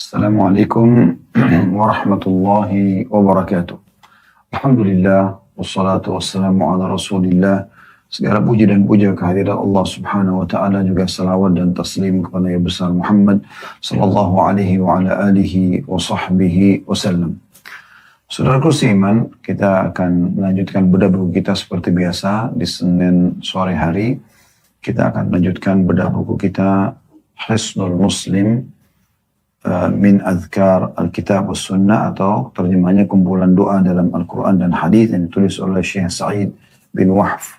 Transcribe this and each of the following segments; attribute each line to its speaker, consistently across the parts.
Speaker 1: Assalamualaikum warahmatullahi wabarakatuh. Alhamdulillah, wassalatu wassalamu ala rasulillah. Segala puji dan puja kehadirat Allah subhanahu wa ta'ala, juga salawat dan taslim kepada Nabi besar Muhammad sallallahu alaihi wa ala alihi wa sahbihi wasallam. Saudaraku seiman, kita akan melanjutkan bedah buku kita seperti biasa di Senin sore hari. Kita akan melanjutkan bedah buku kita Hisnul Muslim min Adhkar Alkitab was Sunnah, atau terjemahnya kumpulan doa dalam Al-Quran dan Hadis, yang ditulis oleh Syekh Sa'id bin Wahf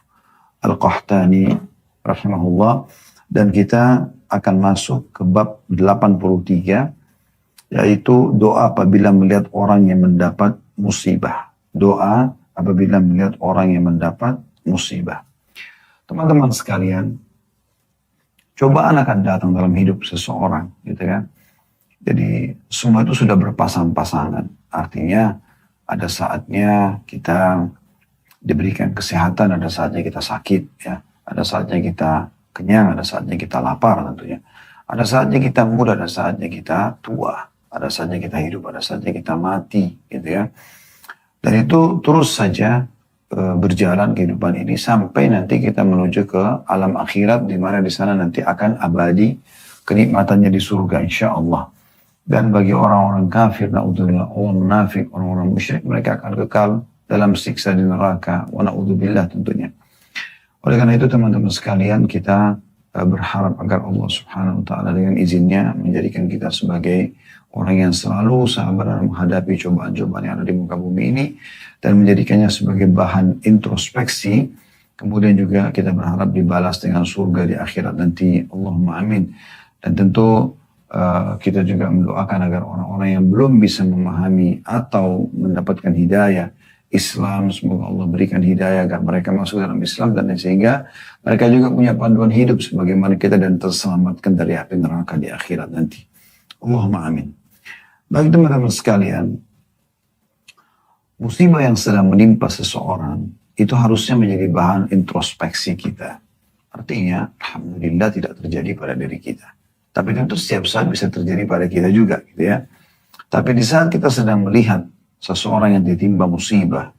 Speaker 1: Al-Qahtani rahimahullah. Dan kita akan masuk ke bab 83, yaitu doa apabila melihat orang yang mendapat musibah. Doa apabila melihat orang yang mendapat musibah. Teman-teman sekalian, cobaan akan datang dalam hidup seseorang, gitu kan. Jadi semua itu sudah berpasang-pasangan. Artinya ada saatnya kita diberikan kesehatan, ada saatnya kita sakit, ya. Ada saatnya kita kenyang, ada saatnya kita lapar tentunya. Ada saatnya kita muda, ada saatnya kita tua. Ada saatnya kita hidup, ada saatnya kita mati, gitu ya. Dan itu terus saja berjalan kehidupan ini sampai nanti kita menuju ke alam akhirat, di mana di sana nanti akan abadi kenikmatannya di surga, insya Allah. Dan bagi orang-orang kafir, na'udzubillah, orang munafik, orang-orang musyrik, mereka akan kekal dalam siksa di neraka, wa na'udzubillah tentunya. Oleh karena itu teman-teman sekalian, kita berharap agar Allah subhanahu wa ta'ala dengan izinnya menjadikan kita sebagai orang yang selalu sabar dalam menghadapi cobaan-cobaan yang ada di muka bumi ini, dan menjadikannya sebagai bahan introspeksi. Kemudian juga kita berharap dibalas dengan surga di akhirat nanti. Allahumma amin. Dan tentu kita juga mendoakan agar orang-orang yang belum bisa memahami atau mendapatkan hidayah Islam, semoga Allah berikan hidayah agar mereka masuk dalam Islam, dan sehingga mereka juga punya panduan hidup sebagaimana kita dan terselamatkan dari api neraka di akhirat nanti. Allahumma amin. Bagi teman-teman sekalian, musibah yang sedang menimpa seseorang itu harusnya menjadi bahan introspeksi kita. Artinya, alhamdulillah tidak terjadi pada diri kita. Tapi tentu setiap saat bisa terjadi pada kita juga, gitu ya. Tapi di saat kita sedang melihat seseorang yang ditimpa musibah,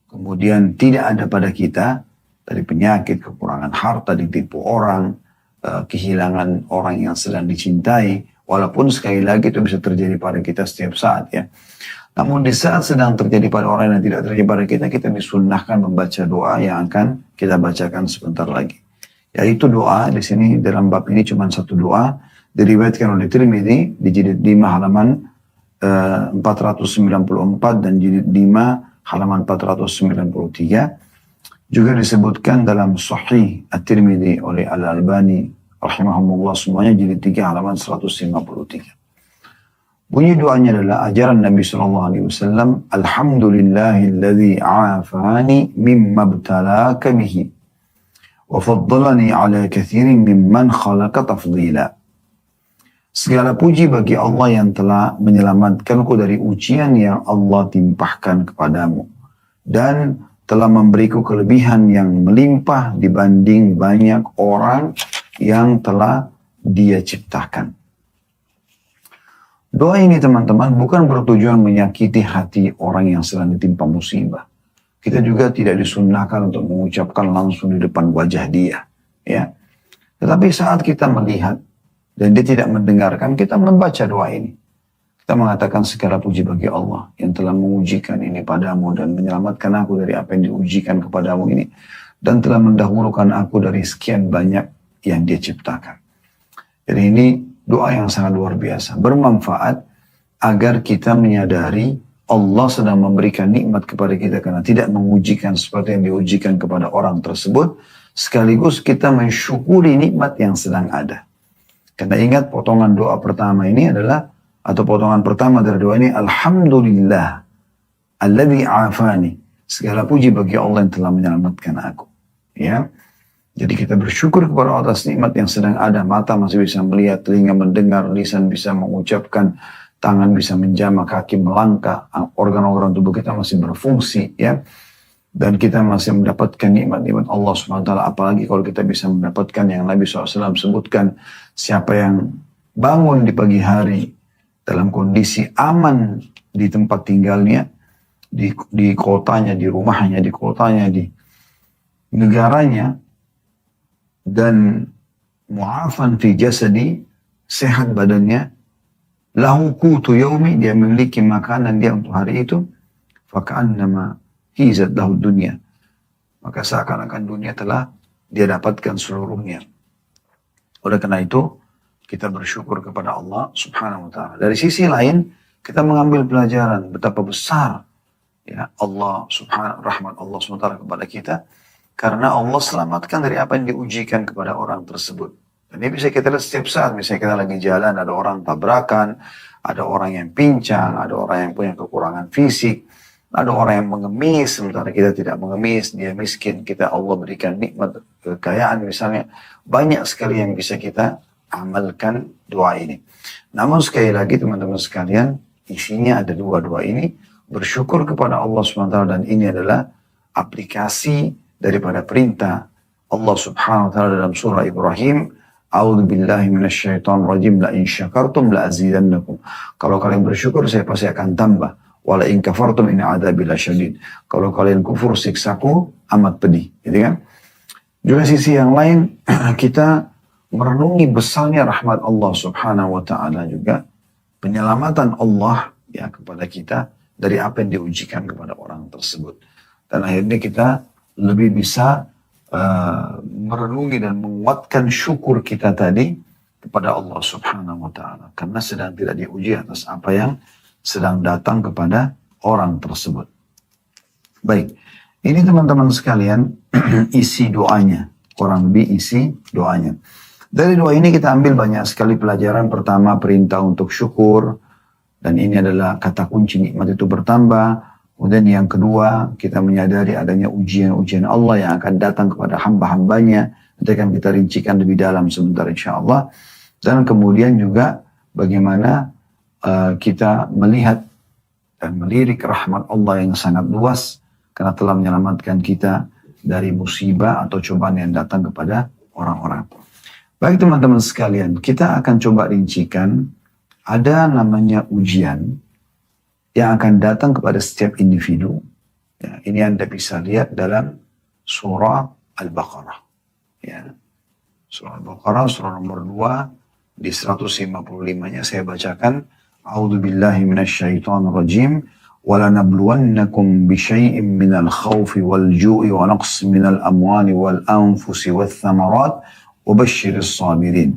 Speaker 1: kemudian tidak ada pada kita, dari penyakit, kekurangan harta, ditipu orang, kehilangan orang yang sedang dicintai, walaupun sekali lagi itu bisa terjadi pada kita setiap saat, ya. Namun di saat sedang terjadi pada orang yang tidak terjadi pada kita, kita disunnahkan membaca doa yang akan kita bacakan sebentar lagi. Yaitu doa, di sini dalam bab ini cuma satu doa, diriwayatkan oleh Tirmidzi di jilid 5 halaman 494 dan jilid 5 halaman 493. Juga disebutkan dalam Sahih At-Tirmidzi oleh Al-Albani rahimahumullah, semuanya jilid 3 halaman 153. Bunyi doanya adalah ajaran Nabi SAW, Alhamdulillahilladzi afani mimma btalaka bihi wa faddalani ala kathirin mimman khalaqa tafdila. Segala puji bagi Allah yang telah menyelamatkanku dari ujian yang Allah timpahkan kepadamu, dan telah memberiku kelebihan yang melimpah dibanding banyak orang yang telah Dia ciptakan. Doa ini teman-teman bukan bertujuan menyakiti hati orang yang sedang ditimpa musibah. Kita juga tidak disunnahkan untuk mengucapkan langsung di depan wajah dia, ya. Tetapi saat kita melihat dan dia tidak mendengarkan, kita membaca doa ini. Kita mengatakan segala puji bagi Allah yang telah mengujikan ini padamu dan menyelamatkan aku dari apa yang diujikan kepadamu ini, dan telah mendahulukan aku dari sekian banyak yang Dia ciptakan. Jadi ini doa yang sangat luar biasa, bermanfaat agar kita menyadari Allah sedang memberikan nikmat kepada kita karena tidak mengujikan seperti yang diujikan kepada orang tersebut, sekaligus kita mensyukuri nikmat yang sedang ada. Karena ingat potongan doa pertama ini adalah, atau potongan pertama dari doa ini, Alhamdulillah alladzi afani. Segala puji bagi Allah yang telah menyelamatkan aku. Ya. Jadi kita bersyukur kepada Allah atas nikmat yang sedang ada. Mata masih bisa melihat, telinga mendengar, lisan bisa mengucapkan, tangan bisa menjamah, kaki melangkah, organ-organ tubuh kita masih berfungsi, ya. Dan kita masih mendapatkan nikmat-nikmat Allah SWT. Apalagi kalau kita bisa mendapatkan yang Nabi SAW sebutkan, siapa yang bangun di pagi hari dalam kondisi aman di tempat tinggalnya, di kotanya, di rumahnya, di kotanya, di negaranya, dan mu'afan fi jasadi, sehat badannya, lahu qutu yaumi, dia memiliki makanan dia untuk hari itu, faka'annama hizat lahu dunia, maka seakan-akan dunia telah dia dapatkan seluruhnya. Oleh karena itu, kita bersyukur kepada Allah subhanahu wa ta'ala. Dari sisi lain, kita mengambil pelajaran betapa besar ya Allah subhanahu rahmat Allah subhanahu wa ta'ala kepada kita, karena Allah selamatkan dari apa yang diujikan kepada orang tersebut. Dan ini bisa kita lihat setiap saat, misalnya kita lagi jalan, ada orang tabrakan, ada orang yang pincang, ada orang yang punya kekurangan fisik, ada orang yang mengemis, sementara kita tidak mengemis, dia miskin, kita Allah berikan nikmat kekayaan misalnya. Banyak sekali yang bisa kita amalkan doa ini. Namun sekali lagi teman-teman sekalian, isinya ada dua doa ini, bersyukur kepada Allah SWT, dan ini adalah aplikasi daripada perintah Allah Subhanahu wa taala dalam surah Ibrahim, A'udzu billahi minasyaitonir rajim, la in syakartum la azidannakum. Kalau kalian bersyukur saya pasti akan tambah. Wala in kafartum in adzabi lasyadid. Kalau kalian kufur siksaku amat pedih, gitu kan? Juga sisi yang lain kita merenungi besarnya rahmat Allah Subhanahu wa taala, juga penyelamatan Allah ya kepada kita dari apa yang diujikan kepada orang tersebut. Dan akhirnya kita lebih bisa merenungi dan menguatkan syukur kita tadi kepada Allah Subhanahu wa taala, karena sedang tidak diuji atas apa yang sedang datang kepada orang tersebut. Baik, ini teman-teman sekalian isi doanya, kurang lebih isi doanya. Dari doa ini kita ambil banyak sekali pelajaran. Pertama, perintah untuk syukur, dan ini adalah kata kunci nikmat itu bertambah. Kemudian yang kedua, kita menyadari adanya ujian-ujian Allah yang akan datang kepada hamba-hambanya. Nanti akan kita rincikan lebih dalam sebentar insya Allah. Dan kemudian juga bagaimana kita melihat dan melirik rahmat Allah yang sangat luas, karena telah menyelamatkan kita dari musibah atau cobaan yang datang kepada orang-orang. Baik teman-teman sekalian, kita akan coba rincikan, ada namanya ujian yang akan datang kepada setiap individu. Ya, ini Anda bisa lihat dalam surah Al-Baqarah. Ya. Surah Al-Baqarah, surah nomor 2, di 155-nya saya bacakan. A'udzu billahi minasyaitonir rajim. وَلَنَبْلُوَنَّكُمْ بِشَيْءٍ مِّنَ الْخَوْفِ وَالْجُوعِ وَنَقْصٍ مِّنَ الْأَمْوَالِ وَالْأَنفُسِ وَالثَّمَرَاتِ وَبَشِّرِ الصَّابِرِينَ.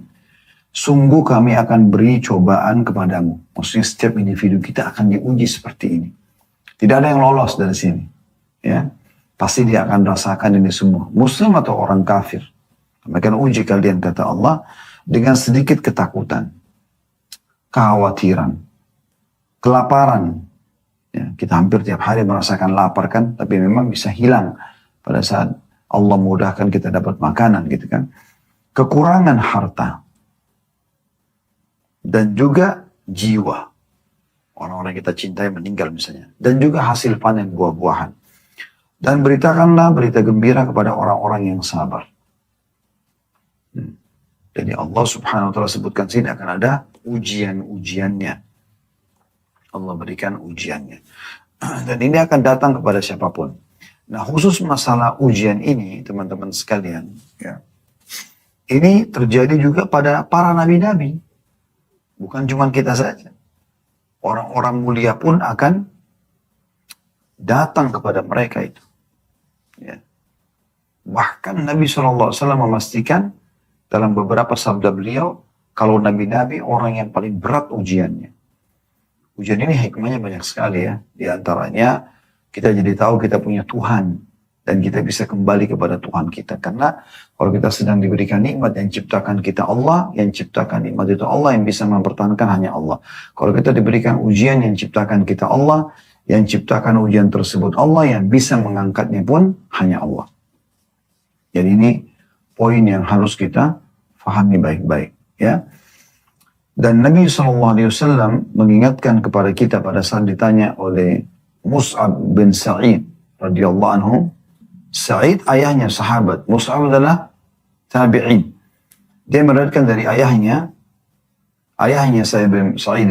Speaker 1: Sungguh kami akan beri cobaan kepadamu. Maksudnya setiap individu kita akan diuji seperti ini. Tidak ada yang lolos dari sini. Ya, pasti dia akan rasakan ini semua. Muslim atau orang kafir. Kami akan uji kalian, kata Allah, dengan sedikit ketakutan, kekhawatiran, kelaparan. Ya, kita hampir tiap hari merasakan lapar kan, tapi memang bisa hilang pada saat Allah mudahkan kita dapat makanan gitu kan. Kekurangan harta. Dan juga jiwa. Orang-orang yang kita cintai meninggal misalnya. Dan juga hasil panen buah-buahan. Dan beritakanlah berita gembira kepada orang-orang yang sabar. Jadi Allah Subhanahu wa taala sebutkan sini akan ada ujian-ujiannya. Allah berikan ujiannya. Dan ini akan datang kepada siapapun. Nah, khusus masalah ujian ini, teman-teman sekalian, ya, ini terjadi juga pada para nabi-nabi. Bukan cuma kita saja. Orang-orang mulia pun akan datang kepada mereka itu. Ya. Bahkan Nabi SAW memastikan dalam beberapa sabda beliau, kalau nabi-nabi orang yang paling berat ujiannya. Ujian ini hikmahnya banyak sekali ya. Di antaranya kita jadi tahu kita punya Tuhan. Dan kita bisa kembali kepada Tuhan kita. Karena kalau kita sedang diberikan nikmat yang ciptakan kita Allah, yang ciptakan nikmat itu Allah, yang bisa mempertahankan hanya Allah. Kalau kita diberikan ujian yang ciptakan kita Allah, yang ciptakan ujian tersebut Allah, yang bisa mengangkatnya pun hanya Allah. Jadi ini poin yang harus kita fahami baik-baik. Ya. Dan Nabi SAW mengingatkan kepada kita pada saat ditanya oleh Mus'ab bin Sa'id radhiyallahu anhu. Sa'id ayahnya sahabat, Mus'ab adalah tabi'in. Dia meriwayatkan dari ayahnya, Ayahnya Sa'id bin Sa'id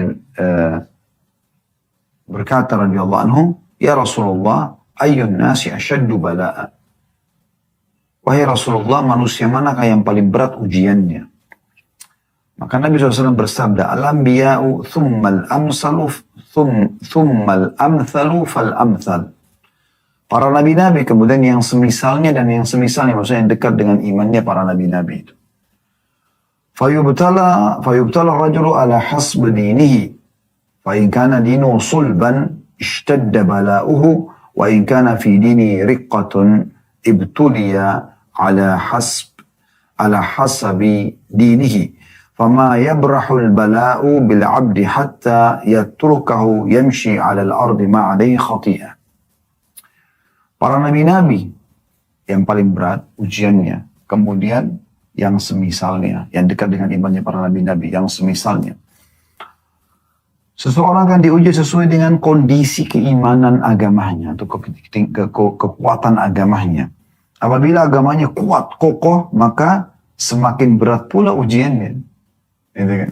Speaker 1: berkata radhiyallahu anhu, "Ya Rasulullah, ayyun nasi asyaddu bala'a?" Wahai Rasulullah, manusia manakah yang paling berat ujiannya? Maka Nabi SAW bersabda, "Al-anbiya'u thummal amsalu thummal amthalu fal amthal." Para nabi-nabi, kemudian yang semisalnya dan yang semisalnya, maksudnya yang dekat dengan imannya para nabi-nabi itu. Fayubtala rajulu ala hasb dinihi. Fa in kana dinu sulban ishtadda bala'uhu wa in kana fi dini riqqatun ibtuliya ala hasabi dinihi. Fama yabrahul bala'u bil 'abdi hatta yatrukahu yamshi 'ala al-ardi ma 'alayhi khati'ah. Para nabi-nabi yang paling berat ujiannya, kemudian yang semisalnya, yang dekat dengan imannya para nabi-nabi, yang semisalnya. Seseorang akan diuji sesuai dengan kondisi keimanan agamanya atau kekuatan agamanya. Apabila agamanya kuat, kokoh, maka semakin berat pula ujiannya. Gitu kan?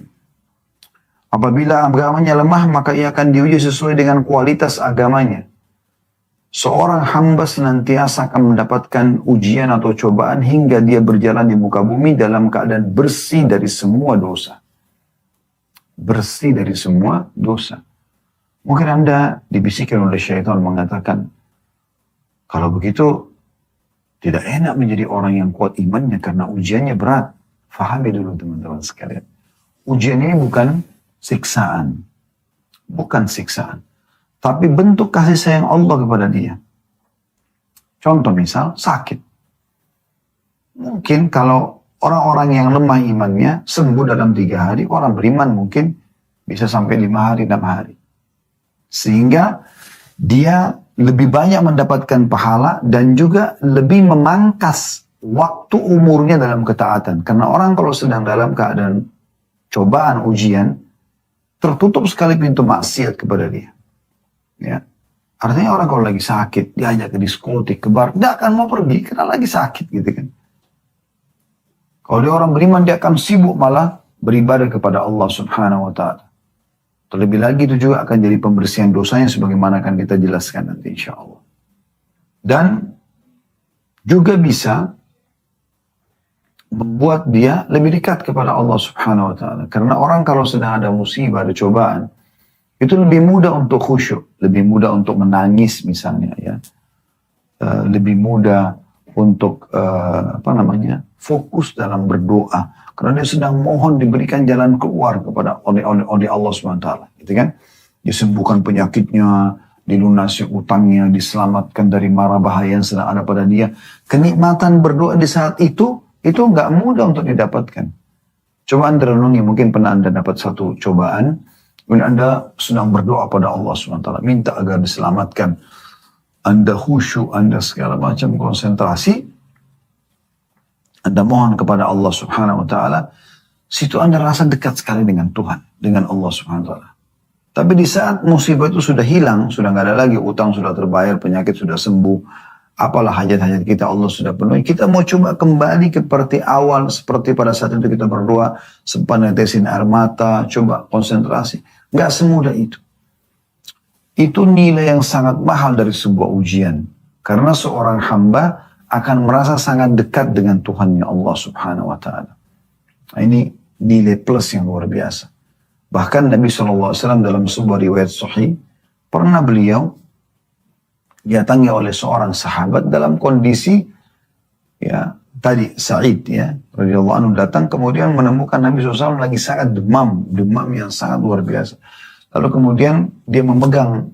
Speaker 1: Apabila agamanya lemah, maka ia akan diuji sesuai dengan kualitas agamanya. Seorang hamba senantiasa akan mendapatkan ujian atau cobaan hingga dia berjalan di muka bumi dalam keadaan bersih dari semua dosa. Bersih dari semua dosa. Mungkin Anda dibisikkan oleh syaitan mengatakan, kalau begitu tidak enak menjadi orang yang kuat imannya karena ujiannya berat. Fahami dulu teman-teman sekalian. Ujian ini bukan siksaan. Bukan siksaan. Tapi bentuk kasih sayang Allah kepada dia. Contoh misal, sakit. Mungkin kalau orang-orang yang lemah imannya sembuh dalam 3 hari, orang beriman mungkin bisa sampai 5 hari, 6 hari. Sehingga dia lebih banyak mendapatkan pahala dan juga lebih memangkas waktu umurnya dalam ketaatan. Karena orang kalau sedang dalam keadaan cobaan, ujian, tertutup sekali pintu maksiat kepada dia. Ya. Artinya orang kalau lagi sakit, diajak ke diskotik, ke bar, dia akan mau pergi karena lagi sakit gitu kan. Kalau dia orang beriman, dia akan sibuk malah beribadah kepada Allah Subhanahu wa Ta'ala. Terlebih lagi itu juga akan jadi pembersihan dosanya sebagaimana akan kita jelaskan nanti insya Allah. Dan juga bisa membuat dia lebih dekat kepada Allah Subhanahu wa Ta'ala. Karena orang kalau sedang ada musibah, ada cobaan, itu lebih mudah untuk khusyuk, lebih mudah untuk menangis misalnya ya, lebih mudah untuk fokus dalam berdoa karena dia sedang mohon diberikan jalan keluar kepada oleh Allah SWT, gitu kan? Disembuhkan penyakitnya, dilunasi utangnya, diselamatkan dari mara bahaya yang sedang ada pada dia. Kenikmatan berdoa di saat itu nggak mudah untuk didapatkan. Coba Anda renungi, mungkin pernah Anda dapat satu cobaan. Kemudian Anda sedang berdoa pada Allah SWT, minta agar diselamatkan. Anda khusyuk, Anda segala macam konsentrasi. Anda mohon kepada Allah Subhanahu wa Ta'ala. Situ Anda rasa dekat sekali dengan Tuhan, dengan Allah Subhanahu wa Ta'ala. Tapi di saat musibah itu sudah hilang, sudah nggak ada lagi, utang sudah terbayar, penyakit sudah sembuh, apalah hajat-hajat kita Allah sudah penuhi. Kita mau coba kembali seperti awal, seperti pada saat itu kita berdoa, sempat netesin air mata, coba konsentrasi. Nggak semudah itu. Itu nilai yang sangat mahal dari sebuah ujian. Karena seorang hamba akan merasa sangat dekat dengan Tuhannya Allah Subhanahu wa Ta'ala. Nah, ini nilai plus yang luar biasa. Bahkan Nabi SAW dalam sebuah riwayat sahih, pernah beliau didatangi oleh seorang sahabat dalam kondisi ya tadi Sa'id ya radhiyallahu anhu datang kemudian menemukan Nabi SAW lagi sangat demam yang sangat luar biasa. Lalu kemudian dia memegang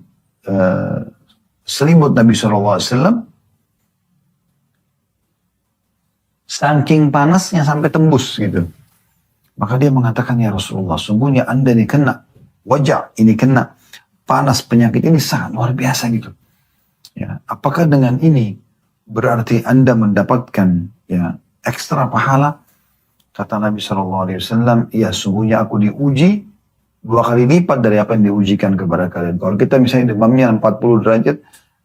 Speaker 1: selimut Nabi SAW, saking panasnya sampai tembus gitu. Maka dia mengatakan, ya Rasulullah, sungguhnya Anda ini kena wajah, ini kena panas, penyakit ini sangat luar biasa gitu. Ya, apakah dengan ini berarti Anda mendapatkan ya ekstra pahala? Kata Nabi SAW, ya sungguhnya aku diuji 2 kali lipat dari apa yang diujikan kepada kalian. Kalau kita misalnya demamnya 40 derajat,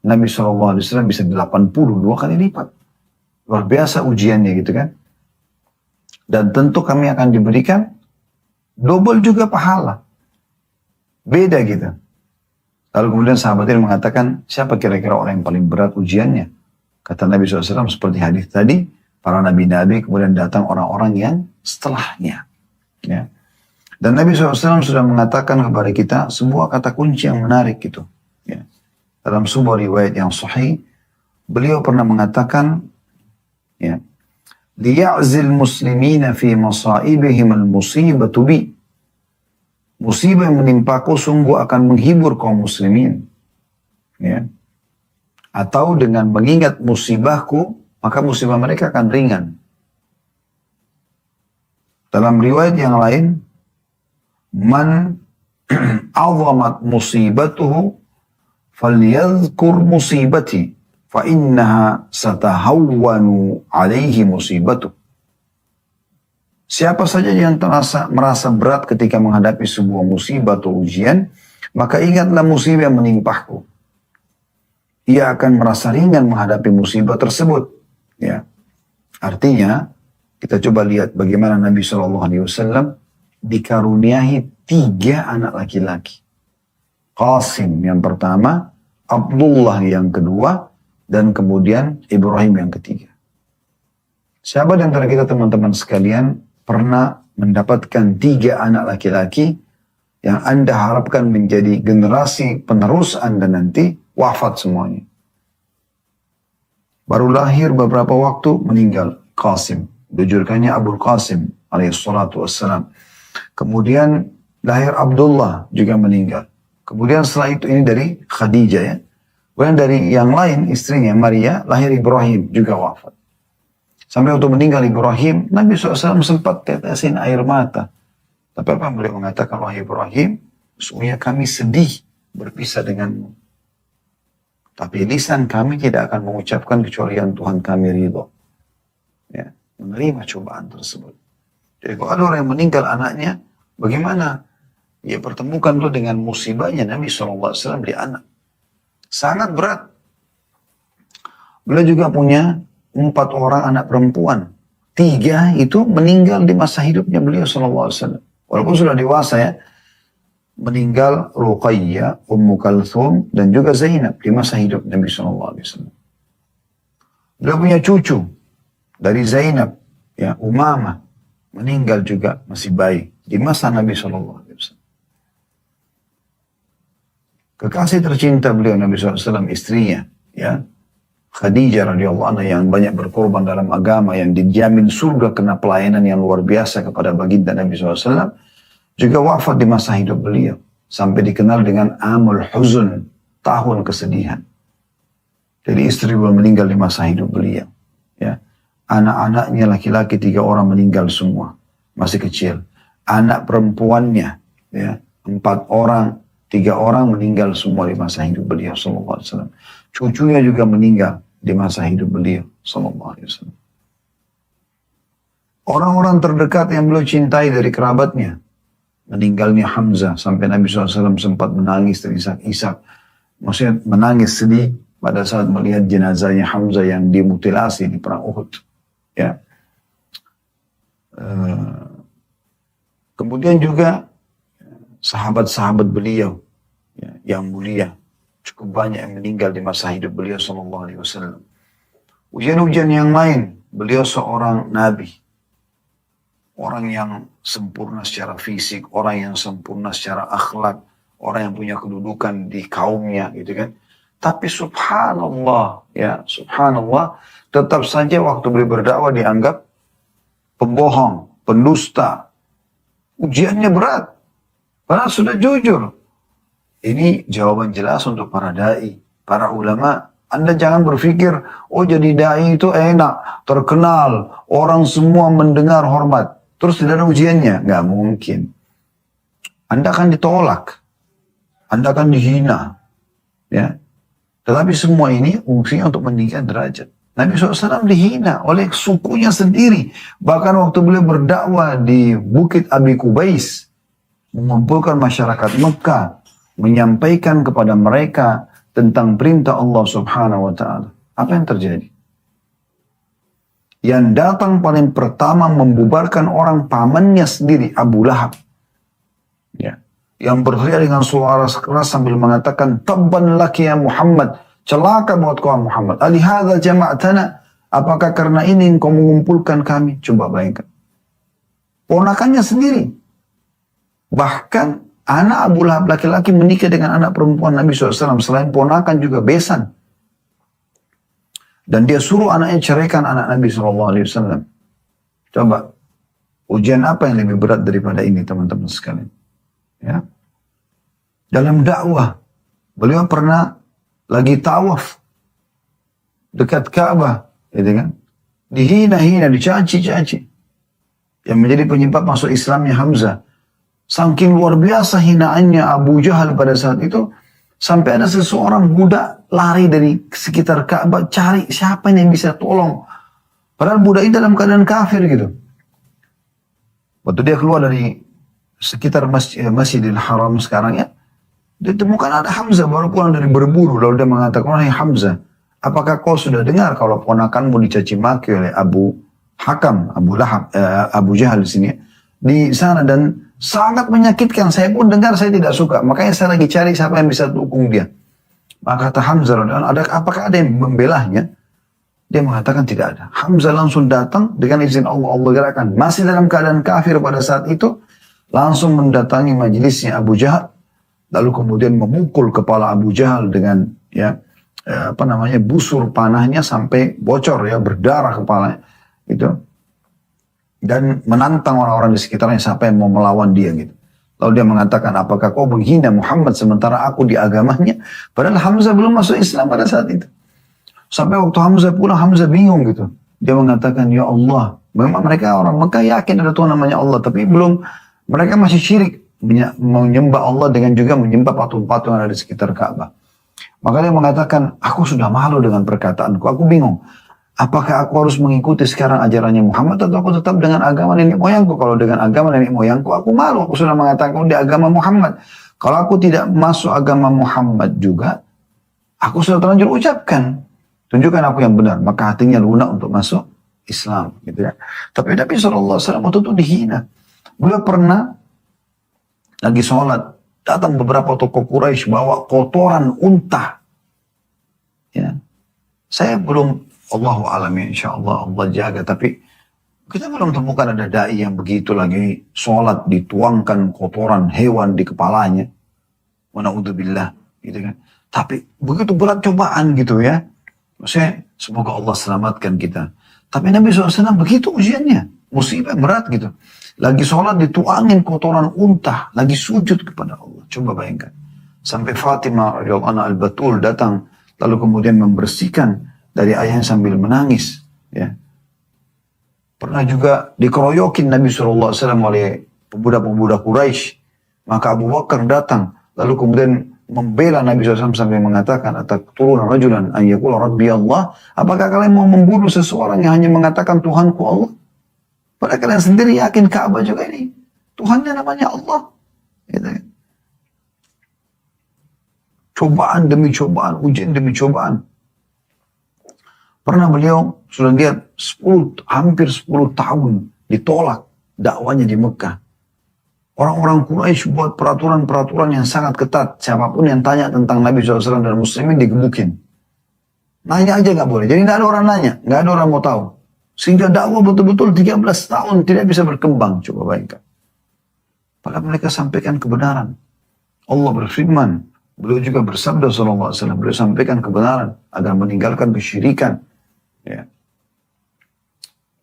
Speaker 1: Nabi SAW bisa 82 kali lipat. Luar biasa ujiannya gitu kan. Dan tentu kami akan diberikan double juga pahala. Beda gitu. Lalu kemudian sahabat ini mengatakan, siapa kira-kira orang yang paling berat ujiannya? Kata Nabi SAW seperti hadis tadi, para nabi-nabi, kemudian datang orang-orang yang setelahnya. Ya. Dan Nabi SAW sudah mengatakan kepada kita sebuah kata kunci yang menarik gitu. Ya. Dalam sebuah riwayat yang sahih, beliau pernah mengatakan, ya, liya'zil muslimina fi masaibihim al-musibatu bi. Musibah yang menimpaku sungguh akan menghibur kaum muslimin. Ya. Atau dengan mengingat musibahku, maka musibah mereka akan ringan. Dalam riwayat yang lain, man azamat musibatuhu falyadhkur musibati fa innaha satahawwanu alaihi musibatuh. Siapa saja yang merasa berat ketika menghadapi sebuah musibah atau ujian, maka ingatlah musibah yang menimpahku. Ia akan merasa ringan menghadapi musibah tersebut. Ya. Artinya, kita coba lihat bagaimana Nabi SAW dikaruniai 3 anak laki-laki. Qasim yang pertama, Abdullah yang kedua, dan kemudian Ibrahim yang ketiga. Siapa di antara kita teman-teman sekalian pernah mendapatkan 3 anak laki-laki yang Anda harapkan menjadi generasi penerus Anda nanti, wafat semuanya. Baru lahir beberapa waktu meninggal Qasim. Dijulukannya Abul Qasim alaihissalatu wassalam. Kemudian lahir Abdullah juga meninggal. Kemudian setelah itu ini dari Khadijah ya. Kemudian dari yang lain istrinya Maria lahir Ibrahim juga wafat. Sampai waktu meninggal Ibrahim, Nabi SAW sempat tetesin air mata. Tapi apa yang beliau mengatakan, wahai Ibrahim, sesungguhnya kami sedih berpisah denganmu. Tapi lisan kami tidak akan mengucapkan kecuali yang Tuhan kami ridho. Ya, menerima cobaan tersebut. Jadi kalau ada orang yang meninggal anaknya, bagaimana? Ya pertemukan dulu dengan musibahnya Nabi SAW di anak. Sangat berat. Beliau juga punya 4 orang anak perempuan. 3 itu meninggal di masa hidupnya beliau SAW. Walaupun sudah dewasa ya. Meninggal Ruqayyah, Ummu Kalthum, dan juga Zainab di masa hidup Nabi SAW. Beliau punya cucu dari Zainab, ya Umamah, meninggal juga masih bayi di masa Nabi SAW. Kekasih tercinta beliau Nabi SAW, istrinya, ya Khadijah radhiyallahu anha yang banyak berkorban dalam agama, yang dijamin surga kena pelayanan yang luar biasa kepada baginda Nabi SAW, juga wafat di masa hidup beliau. Sampai dikenal dengan Amul Huzun, tahun kesedihan. Jadi istri beliau meninggal di masa hidup beliau. Ya. Anak-anaknya laki-laki 3 orang meninggal semua, masih kecil. Anak perempuannya, ya, 4 orang, 3 orang meninggal semua di masa hidup beliau SAW. Cucunya juga meninggal di masa hidup beliau SAW. Orang-orang terdekat yang beliau cintai dari kerabatnya, meninggalnya Hamzah, sampai Nabi SAW sempat menangis terisak-isak. Maksudnya menangis sedih pada saat melihat jenazahnya Hamzah yang dimutilasi di perang Uhud. Ya. Kemudian juga sahabat-sahabat beliau ya, yang mulia, cukup banyak yang meninggal di masa hidup beliau SAW. Ujian-ujian yang lain, beliau seorang nabi. Orang yang sempurna secara fisik, orang yang sempurna secara akhlak, orang yang punya kedudukan di kaumnya, gitu kan. Tapi subhanallah, ya subhanallah, tetap saja waktu beliau berdakwah dianggap pembohong, pendusta. Ujiannya berat, karena sudah jujur. Ini jawaban jelas untuk para dai, para ulama. Anda jangan berpikir, oh jadi dai itu enak, terkenal, orang semua mendengar hormat. Terus tidak ada ujiannya? Nggak mungkin. Anda akan ditolak. Anda akan dihina. Ya. Tetapi semua ini fungsinya untuk meninggikan derajat. Nabi SAW dihina oleh sukunya sendiri. Bahkan waktu beliau berdakwah di Bukit Abi Kubais, mengumpulkan masyarakat Mekah, menyampaikan kepada mereka tentang perintah Allah Subhanahu wa Ta'ala. Apa yang terjadi? Yang datang paling pertama membubarkan orang pamannya sendiri, Abu Lahab. Ya. Yang berteriak dengan suara keras sambil mengatakan, "Tabban laki ya Muhammad, celaka buat kau Muhammad. Alihadza jama'tana, apakah karena ini engkau mengumpulkan kami?" Coba bayangkan. Ponakannya sendiri. Bahkan anak Abu Lahab laki-laki menikah dengan anak perempuan Nabi SAW. Selain ponakan juga besan. Dan dia suruh anaknya ceraikan anak Nabi SAW. Coba, ujian apa yang lebih berat daripada ini teman-teman sekalian? Ya. Dalam dakwah, beliau pernah lagi tawaf dekat Ka'bah, gitu kan? Dihina-hina, dicaci-caci. Yang menjadi penyebab masuk Islamnya Hamzah. Saking luar biasa hinaannya Abu Jahal pada saat itu, sampai ada seseorang budak lari dari sekitar Ka'bah, cari siapa yang bisa tolong. Padahal budak ini dalam keadaan kafir gitu. Waktu dia keluar dari sekitar Masjidil Haram sekarang ya, dia temukan ada Hamzah baru pulang dari berburu. Lalu dia mengatakan, "Wahai Hamzah, apakah kau sudah dengar kalau ponakanmu dicaci maki oleh Abu Hakam, Abu Lahab, Abu Jahal di sini di sana, dan sangat menyakitkan. Saya pun dengar, saya tidak suka. Makanya saya lagi cari siapa yang bisa dukung dia." Maka kata Hamzah, apakah ada yang membelahnya? Dia mengatakan tidak ada. Hamzah langsung datang dengan izin Allah, Allah gerakan. Masih dalam keadaan kafir pada saat itu, langsung mendatangi majelisnya Abu Jahal, lalu kemudian memukul kepala Abu Jahal dengan busur panahnya sampai bocor ya, berdarah kepalanya itu, dan menantang orang-orang di sekitarnya siapa yang mau melawan dia gitu. Lalu dia mengatakan, "Apakah kau menghina Muhammad sementara aku di agamanya?" Padahal Hamzah belum masuk Islam pada saat itu. Sampai waktu Hamzah pulang, Hamzah bingung gitu. Dia mengatakan, "Ya Allah," memang mereka orang Mekah yakin ada Tuhan namanya Allah, tapi belum, mereka masih syirik menyembah Allah dengan juga menyembah patung-patung yang ada di sekitar Ka'bah. Maka dia mengatakan, "Aku sudah malu dengan perkataanku, aku bingung. Apakah aku harus mengikuti sekarang ajarannya Muhammad atau aku tetap dengan agama nenek moyangku? Kalau dengan agama nenek moyangku, aku malu. Aku sudah mengatakan di agama Muhammad. Kalau aku tidak masuk agama Muhammad juga, aku sudah terlanjur ucapkan. Tunjukkan aku yang benar." Maka hatinya lunak untuk masuk Islam. Gitu ya. Tapi Nabi SAW waktu itu dihina. Beliau pernah lagi sholat, datang beberapa tokoh Quraisy bawa kotoran unta. Ya. Saya belum, Allahu a'lam ya, insyaAllah Allah jaga, tapi kita belum temukan ada dai yang begitu lagi sholat dituangkan kotoran hewan di kepalanya. Wa na'udzubillah, gitu kan. Tapi begitu berat cobaan gitu ya. Maksudnya semoga Allah selamatkan kita. Tapi Nabi SAW begitu ujiannya, musibah berat gitu. Lagi sholat dituangin kotoran unta, lagi sujud kepada Allah. Coba bayangkan. Sampai Fatimah radhiyallahu anha al-Batul datang, lalu kemudian membersihkan dari ayahnya sambil menangis. Ya. Pernah juga dikeroyokin Nabi SAW oleh pemuda-pemuda Quraisy. Maka Abu Bakar datang, lalu kemudian membela Nabi SAW sambil mengatakan, "Ataqtuluna rajulan an yaqula rabbi Allah?" Apakah kalian mau membunuh seseorang yang hanya mengatakan Tuhanku Allah? Padahal kalian sendiri yakin Ka'bah juga ini Tuhannya namanya Allah. Gitu. Cobaan demi cobaan, ujian demi cobaan. Pernah beliau sudah lihat hampir 10 tahun ditolak dakwanya di Mekah. Orang-orang Quraisy buat peraturan-peraturan yang sangat ketat. Siapapun yang tanya tentang Nabi SAW dan Muslimin digebukin. Nanya aja nggak boleh. Jadi nggak ada orang nanya, nggak ada orang mau tahu. Sehingga dakwah betul-betul 13 tahun tidak bisa berkembang. Coba bayangkan. Padahal mereka sampaikan kebenaran. Allah berfirman. Beliau juga bersabda SAW. Beliau sampaikan kebenaran agar meninggalkan kesyirikan. Ya.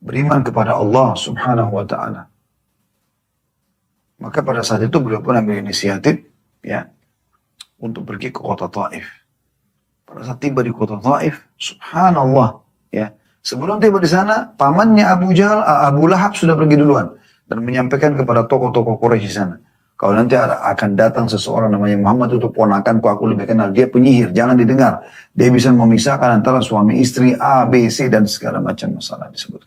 Speaker 1: Beriman kepada Allah subhanahu wa ta'ala. Maka pada saat itu beliau pun ambil inisiatif ya, untuk pergi ke kota Taif. Pada saat tiba di kota Taif, subhanallah ya. Sebelum tiba di sana, pamannya Abu Lahab sudah pergi duluan dan menyampaikan kepada tokoh-tokoh Quraisy di sana, kalau nanti akan datang seseorang namanya Muhammad itu ponakanku, aku lebih kenal, dia penyihir, jangan didengar. Dia bisa memisahkan antara suami istri A, B, C dan segala macam masalah disebut.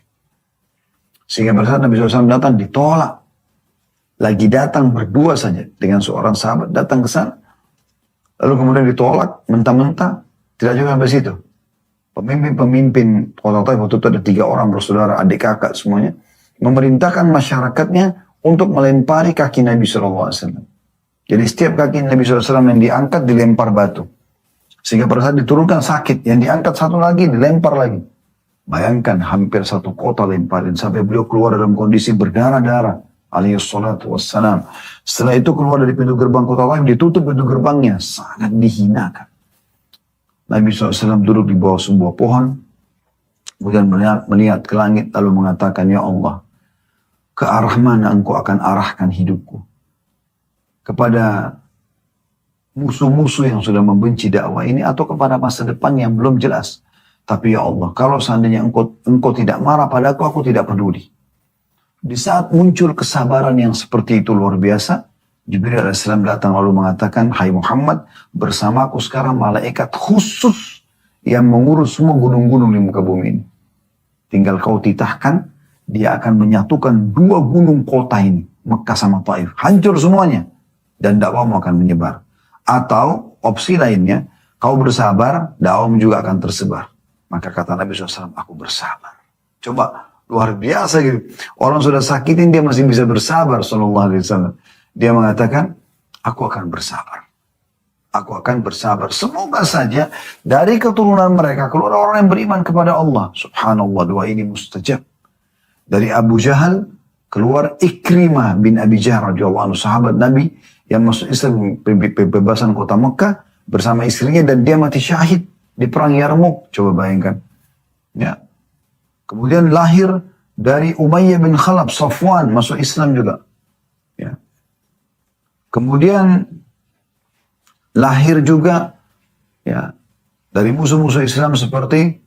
Speaker 1: Sehingga pada saat Nabi SAW datang ditolak. Lagi datang berdua saja dengan seorang sahabat datang ke sana. Lalu kemudian ditolak mentah-mentah, tidak juga sampai situ. Pemimpin kota Taif waktu itu ada 3 orang bersaudara, adik kakak semuanya, memerintahkan masyarakatnya untuk melempari kaki Nabi SAW. Jadi setiap kaki Nabi SAW yang diangkat dilempar batu. Sehingga pada saat diturunkan sakit, yang diangkat satu lagi dilempar lagi. Bayangkan hampir satu kota lemparin sampai beliau keluar dalam kondisi berdarah-darah. Alaihi salatu wassalam. Setelah itu keluar dari pintu gerbang kota Taif, ditutup pintu gerbangnya. Sangat dihinakan. Nabi SAW duduk di bawah sebuah pohon. Kemudian melihat ke langit lalu mengatakan, "Ya Allah, ke arah mana engkau akan arahkan hidupku? Kepada musuh-musuh yang sudah membenci dakwah ini atau kepada masa depan yang belum jelas. Tapi ya Allah, kalau seandainya engkau tidak marah padaku, aku tidak peduli." Di saat muncul kesabaran yang seperti itu luar biasa, Jibril AS datang lalu mengatakan, "Hai Muhammad, bersamaku sekarang malaikat khusus yang mengurus semua gunung-gunung di muka bumi ini. Tinggal kau titahkan, dia akan menyatukan dua gunung kota ini, Mekah sama Taif. Hancur semuanya. Dan dakwamu akan menyebar. Atau opsi lainnya, kau bersabar, dakwamu juga akan tersebar." Maka kata Nabi SAW, "Aku bersabar." Coba, luar biasa gitu. Orang sudah sakitin, dia masih bisa bersabar, SAW. Dia mengatakan, "Aku akan bersabar. Aku akan bersabar." Semoga saja dari keturunan mereka keluar orang yang beriman kepada Allah. Subhanallah, doa ini mustajab. Dari Abu Jahal keluar Ikrimah bin Abi Jahal radhiyallahu anhu, sahabat Nabi yang masuk Islam pembebasan kota Mekah bersama istrinya, dan dia mati syahid di perang Yarmuk. Coba bayangkan. Ya. Kemudian lahir dari Umayyah bin Khalaf, Safwan masuk Islam juga. Ya. Kemudian lahir juga ya dari musuh-musuh Islam seperti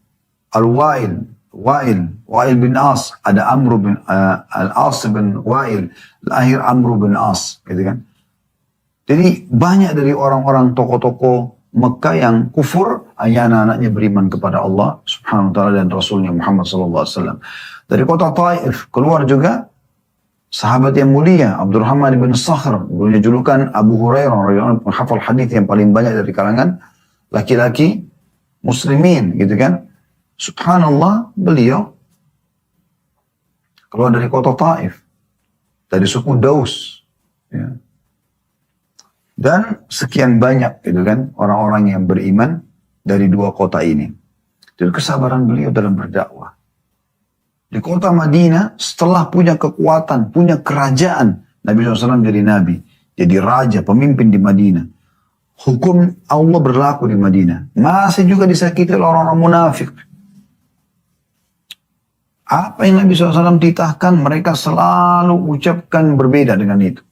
Speaker 1: Wa'il bin As, ada Amr bin Al-As bin Wa'il, lahir Amr bin As, gitu kan. Jadi banyak dari orang-orang tokoh-tokoh Mekah yang kufur, hanya anak-anaknya beriman kepada Allah Subhanahu wa taala dan Rasulnya Muhammad sallallahu alaihi wasallam. Dari kota Taif keluar juga sahabat yang mulia Abdurrahman bin Sakhr, punya julukan Abu Hurairah radhiyallahu anhu, penghafal hadis yang paling banyak dari kalangan laki-laki muslimin, gitu kan. Subhanallah, beliau keluar dari kota Taif, dari suku Daus, ya. Dan sekian banyak, gitu kan, orang-orang yang beriman dari dua kota ini. Itu kesabaran beliau dalam berdakwah. Di kota Madinah, setelah punya kekuatan, punya kerajaan, Nabi SAW jadi nabi, jadi raja, pemimpin di Madinah. Hukum Allah berlaku di Madinah. Masih juga disakiti oleh orang-orang munafik. Apa yang Nabi SAW titahkan, mereka selalu ucapkan berbeda dengan itu.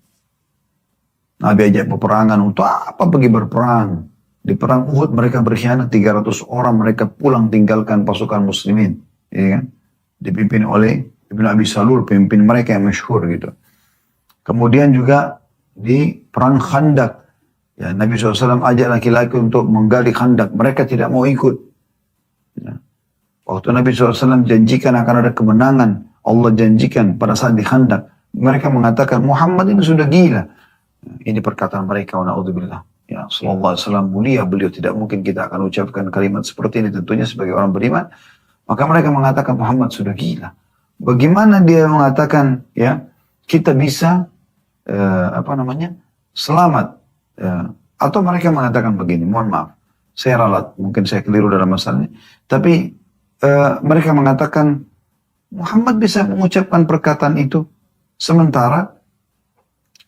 Speaker 1: Nabi ajak peperangan, untuk apa pergi berperang? Di perang Uhud mereka berkhianat 300 orang, mereka pulang tinggalkan pasukan muslimin. Ya kan? Dipimpin oleh Ibnu Abi Salul, pemimpin mereka yang masyhur gitu. Kemudian juga di perang Khandak, ya, Nabi SAW ajak laki-laki untuk menggali Khandak, mereka tidak mau ikut. Ya. Waktu Nabi SAW janjikan akan ada kemenangan, Allah janjikan pada saat di Khandak, mereka mengatakan Muhammad ini sudah gila. Ini perkataan mereka, wa na'udzubillah. Ya, sallallahu alaihi wasallam mulia, beliau tidak mungkin kita akan ucapkan kalimat seperti ini tentunya sebagai orang beriman. Maka mereka mengatakan Muhammad sudah gila. Bagaimana dia mengatakan ya kita bisa selamat? Atau mereka mengatakan begini, mohon maaf, saya ralat, mungkin saya keliru dalam masalahnya. Tapi mereka mengatakan Muhammad bisa mengucapkan perkataan itu, sementara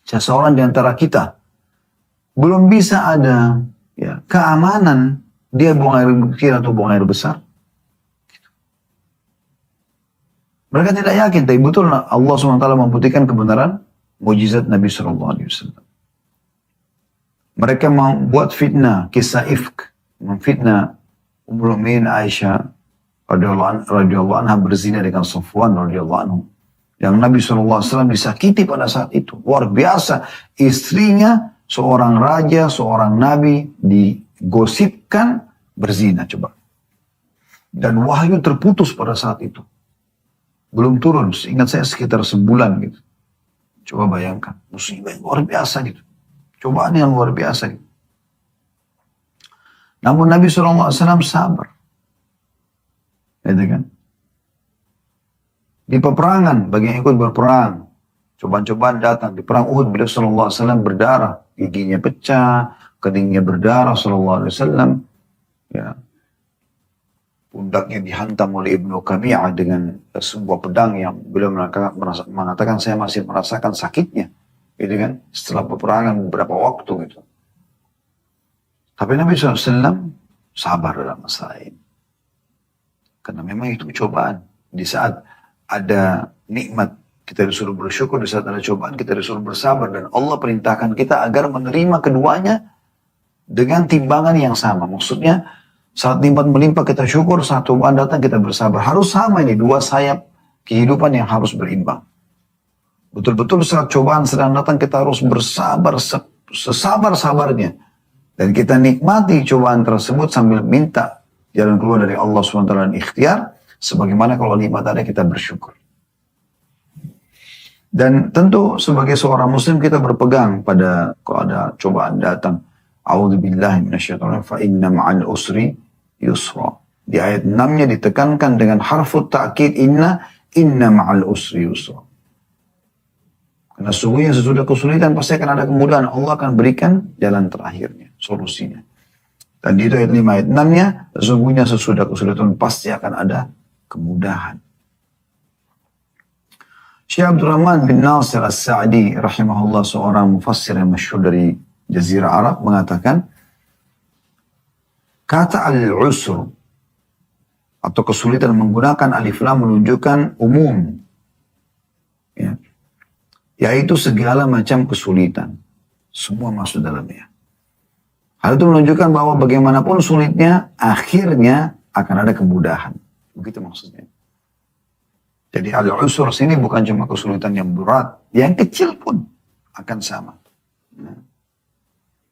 Speaker 1: seseorang di antara kita belum bisa ada ya, keamanan, dia buang air kecil atau buang air besar. Mereka tidak yakin, tapi betul Allah SWT membuktikan kebenaran mujizat Nabi SAW. Mereka membuat fitnah, kisah ifk, memfitnah Ummul Mukminin Aisyah radhiyallahu anha berzina dengan Safwan radhiyallahu anhu. Yang Nabi SAW disakiti pada saat itu. Luar biasa. Istrinya, seorang raja, seorang nabi, digosipkan berzina. Coba. Dan wahyu terputus pada saat itu. Belum turun. Ingat saya sekitar sebulan gitu. Coba bayangkan. Musibah yang luar biasa gitu. Cobaan yang luar biasa gitu. Namun Nabi SAW sabar. Gitu kan. Di peperangan, bagi yang ikut berperang, Cobaan-cobaan datang. Di perang Uhud beliau sallallahu alaihi wasallam berdarah, giginya pecah, keningnya berdarah sallallahu alaihi wasallam. Ya. Pundaknya dihantam oleh Ibnu Qami'ah dengan sebuah pedang yang beliau mengatakan saya masih merasakan sakitnya. Gitu kan? Setelah peperangan beberapa waktu gitu. Tapi Nabi SAW sabar dalam masalah ini. Karena memang itu cobaan. Di saat ada nikmat, kita disuruh bersyukur. Di saat ada cobaan, kita disuruh bersabar. Dan Allah perintahkan kita agar menerima keduanya dengan timbangan yang sama. Maksudnya, saat nikmat melimpah kita syukur, saat cobaan datang kita bersabar. Harus sama ini, dua sayap kehidupan yang harus berimbang. Betul-betul saat cobaan sedang datang kita harus bersabar sesabar-sabarnya. Dan kita nikmati cobaan tersebut sambil minta jalan keluar dari Allah SWT dan ikhtiar. Sebagaimana kalau nikmat ada kita bersyukur. Dan tentu sebagai seorang muslim kita berpegang pada kalau ada cobaan datang. A'udzubillahi minasyaitonir fa inna ma'al usri yusra. Di ayat 6-nya ditekankan dengan harfut ta'kid inna ma'al usri yusra. Karena sungguhnya sesudah kesulitan pasti akan ada kemudahan. Allah akan berikan jalan terakhirnya, solusinya. Dan di ayat 5 ayat 6-nya, sesungguhnya sesudah kesulitan pasti akan ada kemudahan. Syekh Abdurrahman bin Nasir As-Sa'di rahimahullah, seorang mufassir yang masyhur dari Jazirah Arab, mengatakan kata al-usr atau kesulitan menggunakan alif lam menunjukkan umum, ya, yaitu segala macam kesulitan, semua masuk dalamnya. Hal itu menunjukkan bahwa bagaimanapun sulitnya, akhirnya akan ada kemudahan. Begitu maksudnya. Jadi al-usr sini bukan cuma kesulitan yang berat, yang kecil pun akan sama.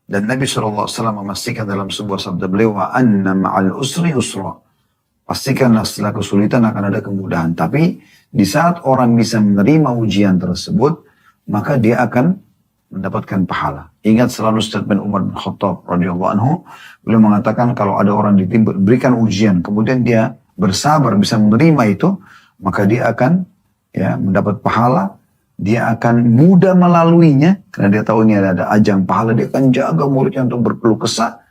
Speaker 1: Dan Nabi SAW memastikan dalam sebuah sabda beliau, wa anna ma'al usri usra. Pastikanlah setelah kesulitan akan ada kemudahan. Tapi di saat orang bisa menerima ujian tersebut, maka dia akan mendapatkan pahala. Ingat selalu statement Umar bin Khattab radhiyallahu anhu, beliau mengatakan kalau ada orang diberikan ujian, kemudian dia bersabar bisa menerima itu, maka dia akan mendapat pahala, dia akan mudah melaluinya, karena dia tahu ini ada ajang pahala, dia akan jaga muridnya untuk berkeluh kesah.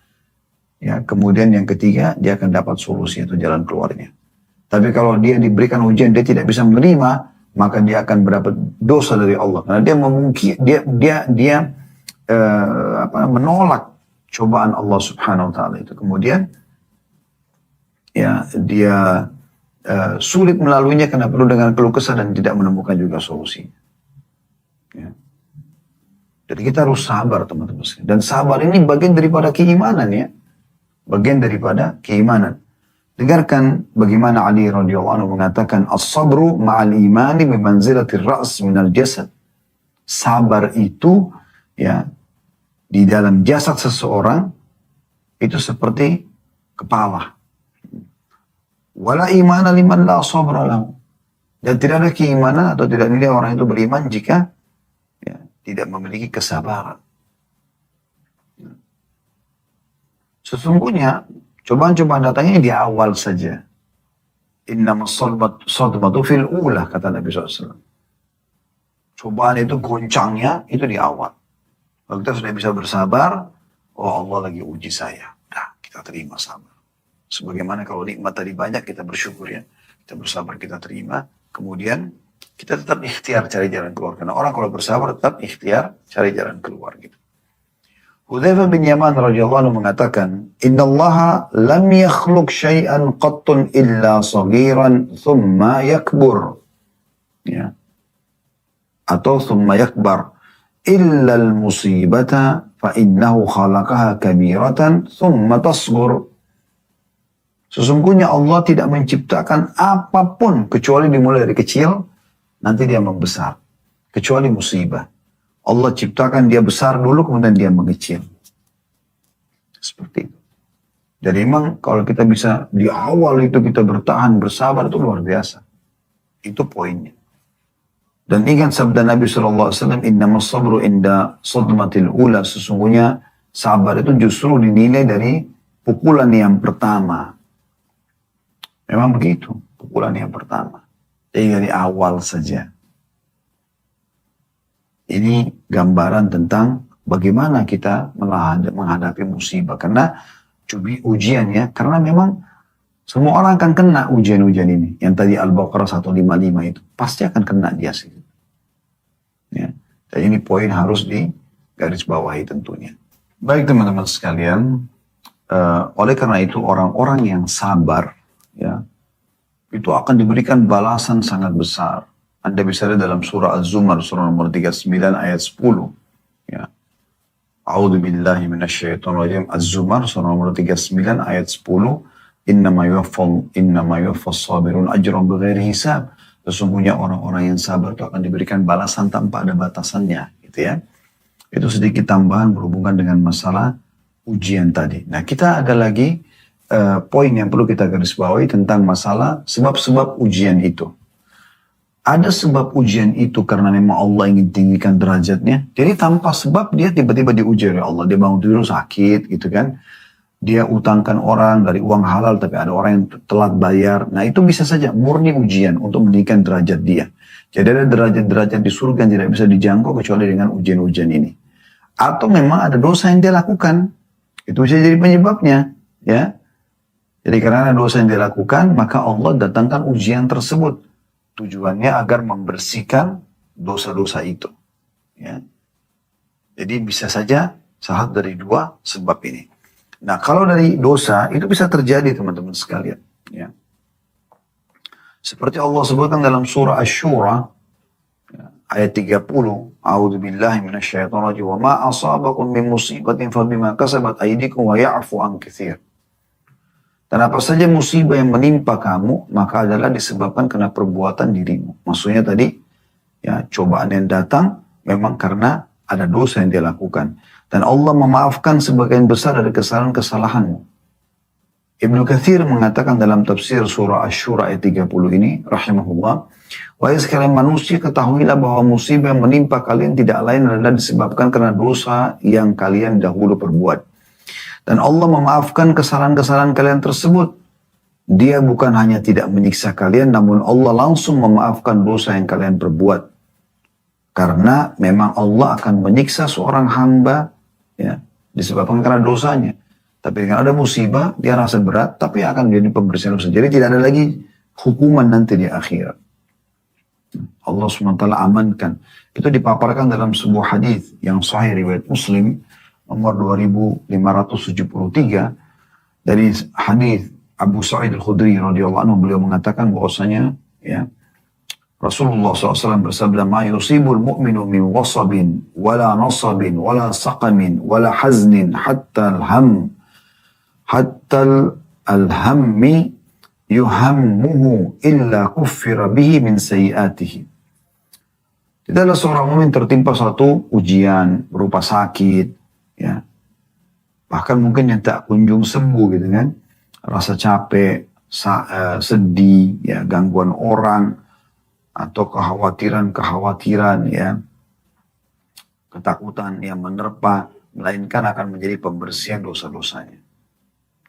Speaker 1: Ya, kemudian yang ketiga, dia akan dapat solusi atau jalan keluarnya. Tapi kalau dia diberikan ujian, dia tidak bisa menerima, maka dia akan mendapat dosa dari Allah. Karena dia menolak cobaan Allah Subhanahu Wa Taala itu. Kemudian ya dia sulit melaluinya karena perlu dengan keluh kesah dan tidak menemukan juga solusi. Ya. Jadi kita harus sabar teman-teman. Dan sabar ini bagian daripada keimanan ya. Bagian daripada keimanan. Dengarkan bagaimana Ali radhiyallahu anhu mengatakan as-sabru ma'al imani bimanzilatir ra's minal jasad. Sabar itu ya di dalam jasad seseorang itu seperti kepala. Wala imana liman la sabra lahu. Dan tidak ada keimanan atau tidak nilai orang itu beriman jika ya, tidak memiliki kesabaran. Sesungguhnya cobaan-cobaan datangnya di awal saja. Innamas sadmatu fil ula, kata Nabi SAW. Cobaan itu goncangnya itu di awal. Kalau kita sudah bisa bersabar, oh Allah lagi uji saya. Nah, kita terima sabar. Sebagaimana kalau nikmat tadi banyak, kita bersyukur ya. Kita bersabar, kita terima. Kemudian kita tetap ikhtiar cari jalan keluar. Karena orang kalau bersabar tetap ikhtiar cari jalan keluar gitu. Hudzaifah bin Yaman radhiyallahu anhu mengatakan, "Innallaha lam yakhluq syai'an qattun illa saghiran thumma yakbur." Ya. Atau thumma yakbar. Illa al-musibata fa innahu khalaqaha kabiratan thumma tasghur. Sesungguhnya Allah tidak menciptakan apapun kecuali dimulai dari kecil, nanti dia membesar. Kecuali musibah. Allah ciptakan dia besar dulu, kemudian dia mengecil. Seperti itu. Jadi memang kalau kita bisa di awal itu kita bertahan, bersabar, itu luar biasa. Itu poinnya. Dan ingat sabda Nabi SAW, innamas sabru inda sadmatil ula. Sesungguhnya sabar itu justru dinilai dari pukulan yang pertama. Memang begitu, pukulan yang pertama. Jadi dari awal saja. Ini gambaran tentang bagaimana kita menghadapi musibah. Karena ujian ya, karena memang semua orang akan kena ujian-ujian ini. Yang tadi Al-Baqarah 155 itu. Pasti akan kena dia sih. Ya. Dan ini poin harus digarisbawahi tentunya. Baik teman-teman sekalian, oleh karena itu orang-orang yang sabar, ya, itu akan diberikan balasan sangat besar. Anda bisa lihat dalam surah Az-Zumar, surah nomor 39 ayat 10. Ya. A'udzu billahi minasyaitonir rajim. Az-Zumar surah nomor 39 ayat 10. Innama yuwaffas sabirun ajran bighairi hisab. Sesungguhnya orang-orang yang sabar itu akan diberikan balasan tanpa ada batasannya, gitu ya. Itu sedikit tambahan berhubungan dengan masalah ujian tadi. Nah, kita ada lagi poin yang perlu kita garis bawahi tentang masalah sebab-sebab ujian itu. Ada sebab ujian itu karena memang Allah ingin tinggikan derajatnya. Jadi tanpa sebab dia tiba-tiba diuji oleh Allah. Dia bangun tidur sakit gitu kan. Dia utangkan orang dari uang halal tapi ada orang yang telat bayar. Nah itu bisa saja murni ujian untuk meninggikan derajat dia. Jadi ada derajat-derajat di surga yang tidak bisa dijangkau kecuali dengan ujian-ujian ini. Atau memang ada dosa yang dia lakukan. Itu bisa jadi penyebabnya. Ya. Jadi karena ada dosa yang dia lakukan maka Allah datangkan ujian tersebut. Tujuannya agar membersihkan dosa-dosa itu. Ya. Jadi bisa saja salah dari dua sebab ini. Nah kalau dari dosa itu bisa terjadi teman-teman sekalian. Ya. Seperti Allah sebutkan dalam surah Asy-Syura ya, ayat 30. A'udzu billahi minasyaitonir rajim. Wa ma asabakum min musibatin fabima kasabat aydikum wa ya'fu an katsir. Dan apa saja musibah yang menimpa kamu, maka adalah disebabkan karena perbuatan dirimu. Maksudnya tadi, ya cobaan yang datang memang karena ada dosa yang dia lakukan. Dan Allah memaafkan sebagian besar dari kesalahan-kesalahanmu. Ibnu Katsir mengatakan dalam tafsir surah Asy-Syura ayat 30 ini, rahimahullah, wahai sekalian manusia ketahuilah bahwa musibah yang menimpa kalian tidak lain adalah disebabkan karena dosa yang kalian dahulu perbuat. Dan Allah memaafkan kesalahan-kesalahan kalian tersebut. Dia bukan hanya tidak menyiksa kalian, namun Allah langsung memaafkan dosa yang kalian perbuat. Karena memang Allah akan menyiksa seorang hamba, ya, disebabkan karena dosanya. Tapi kalau ada musibah, dia rasa berat, tapi akan menjadi pembersihan dosa. Jadi tidak ada lagi hukuman nanti di akhirat. Allah SWT amankan. Itu dipaparkan dalam sebuah hadis yang sahih riwayat Muslim, nomor 2573 dari hadis Abu Sa'id Al-Khudri radhiyallahu anhu, beliau mengatakan bahwasanya ya Rasulullah SAW bersabda, "Ma yusibul mu'minu min wasabin wala nasabin wala saqamin wala haznin hatta al-hammi yuhammuhu illa kuffira bihi min sayyiatihi." Tidaklah seorang mukmin tertimpa satu ujian berupa sakit, ya, bahkan mungkin yang tak kunjung sembuh gitu kan, rasa capek, sedih, ya, gangguan orang, atau kekhawatiran, ya, ketakutan yang menerpa, melainkan akan menjadi pembersihan dosa-dosanya.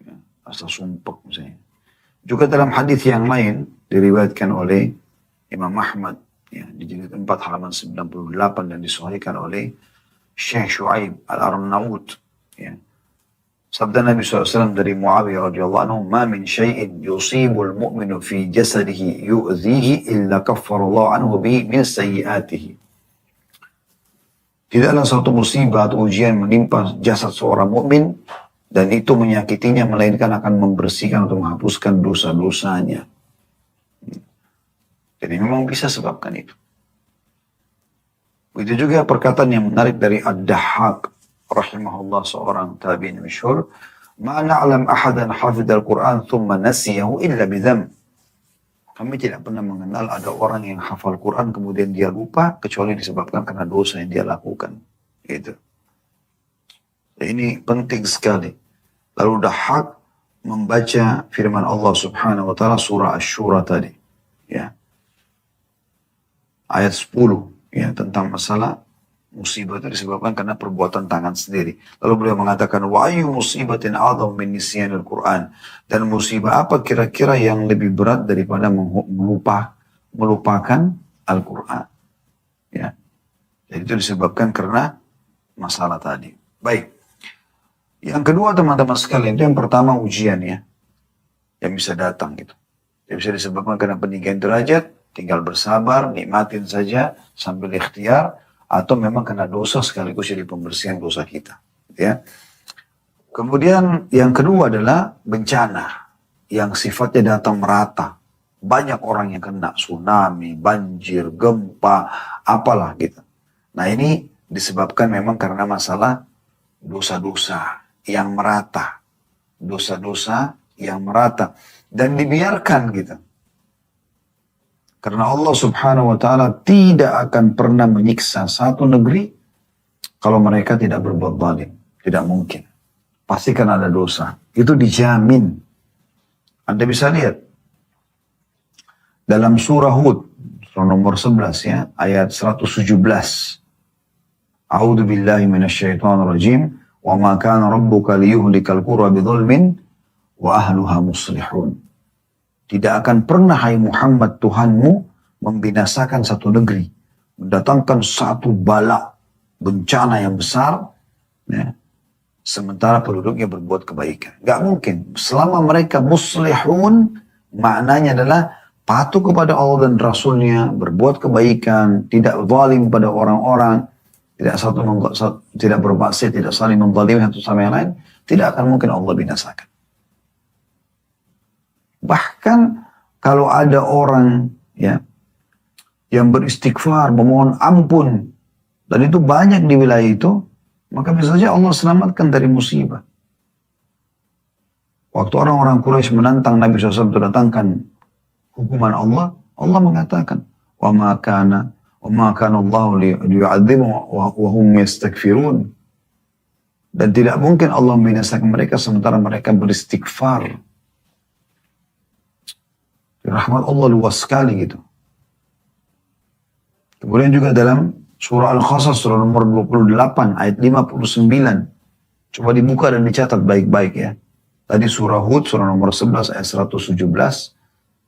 Speaker 1: Ya, rasa sumpek misalnya. Juga dalam hadis yang lain diriwayatkan oleh Imam Ahmad, ya, di jilid 4 halaman 98 dan disahihkan oleh Syekh Shu'aib Al-Arnaut, ya. Sabda Nabi SAW dari Muawiyah radhiyallahu anhu, "Ma min syai'in yusibul mu'minu fi jasadihi yu'dhihi illa kaffarallahu anhu bihi min sayyi'atihi." Tidaklah suatu musibah atau ujian menimpa jasad seorang mukmin dan itu menyakitinya, melainkan akan membersihkan atau menghapuskan dosa-dosanya. Jadi memang bisa sebabkan itu. Begitu juga perkataan yang menarik dari Ad-Dahhak rahimahullah, seorang tabi'in masyhur, "Ma na'lam ahadan hafidhal Qur'an thumma nasiyahu illa bidham." Kami tidak pernah mengenal ada orang yang hafal Quran kemudian dia lupa kecuali disebabkan karena dosa yang dia lakukan. Gitu. Ini penting sekali. Lalu Dahhak membaca firman Allah Subhanahu wa taala surah Asy-Syura tadi, ya. Ayat 10, ya, tentang masalah musibah itu disebabkan karena perbuatan tangan sendiri. Lalu beliau mengatakan, wa ayyu musibatin a'dham min nisyanil Qur'an. Dan musibah apa kira-kira yang lebih berat daripada melupakan Al-Qur'an. Ya. Jadi itu disebabkan karena masalah tadi. Baik. Yang kedua teman-teman sekalian, itu yang pertama ujian ya. Yang bisa datang gitu. Yang bisa disebabkan karena peninggian derajat, tinggal bersabar, nikmatin saja sambil ikhtiar, atau memang karena dosa sekaligus jadi pembersihan dosa kita. Ya. Kemudian yang kedua adalah bencana yang sifatnya datang merata. Banyak orang yang kena tsunami, banjir, gempa, apalah gitu. Nah ini disebabkan memang karena masalah dosa-dosa yang merata. Dosa-dosa yang merata. Dan dibiarkan gitu. Karena Allah subhanahu wa ta'ala tidak akan pernah menyiksa satu negeri kalau mereka tidak berbuat zalim. Tidak mungkin. Pasti kan ada dosa. Itu dijamin. Anda bisa lihat. Dalam surah Hud, surah nomor 11 ya, ayat 117. A'udzu billahi minasyaitonir rajim. Wa ma kana rabbuka liyuhlikal qura bidzulmin wa ahluha muslihun. Tidak akan pernah hai Muhammad Tuhanmu membinasakan satu negeri, mendatangkan satu bala, bencana yang besar, ya, sementara penduduknya berbuat kebaikan. Gak mungkin. Selama mereka muslihun, maknanya adalah patuh kepada Allah dan Rasulnya, berbuat kebaikan, tidak zalim pada orang-orang, tidak bermaksiat, tidak saling menzalimi satu sama yang lain, tidak akan mungkin Allah binasakan. Bahkan kalau ada orang ya yang beristighfar, memohon ampun, dan itu banyak di wilayah itu, maka bisa saja Allah selamatkan dari musibah. Waktu orang-orang Quraisy menantang Nabi SAW untuk datangkan hukuman Allah, Allah mengatakan, wa ma kana Allah liyu'adzibahum wa hum yastaghfirun. Dan tidak mungkin Allah membinasakan mereka sementara mereka beristighfar. Rahmat Allah luas sekali gitu. Kemudian juga dalam surah Al-Qasas, surah nomor 28, ayat 59. Coba dibuka dan dicatat baik-baik ya. Tadi surah Hud, surah nomor 11, ayat 117.